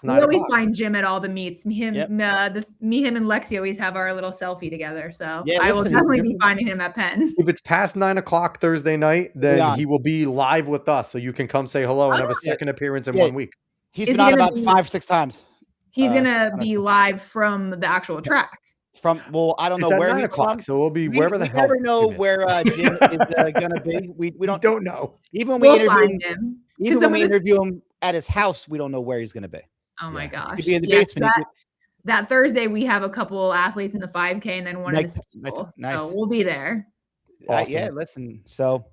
We always find Jim at all the meets. Him and Lexi always have our little selfie together. So I will definitely be finding him at Penn. If it's past 9 o'clock Thursday night, then he will be live with us. So you can come say hello and have a second appearance in 1 week. He's been on about 5-6 times. He's going to be live from the actual track. I don't know where 9 o'clock, so we'll be wherever the hell. We never know where Jim is going to be. We don't know. Even when we interview him at his house, we don't know where he's going to be. Oh my gosh. He'd be in the basement. That Thursday, we have a couple athletes in the 5K and then one in the single. Nice. So we'll be there. Awesome. Listen. So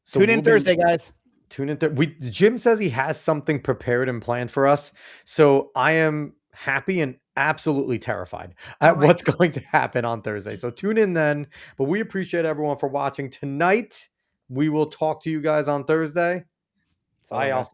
tune in Thursday, guys. Tune in. Jim says he has something prepared and planned for us. So I am happy and absolutely terrified at what's going to happen on Thursday. So tune in then. But we appreciate everyone for watching tonight. We will talk to you guys on Thursday. Bye, y'all.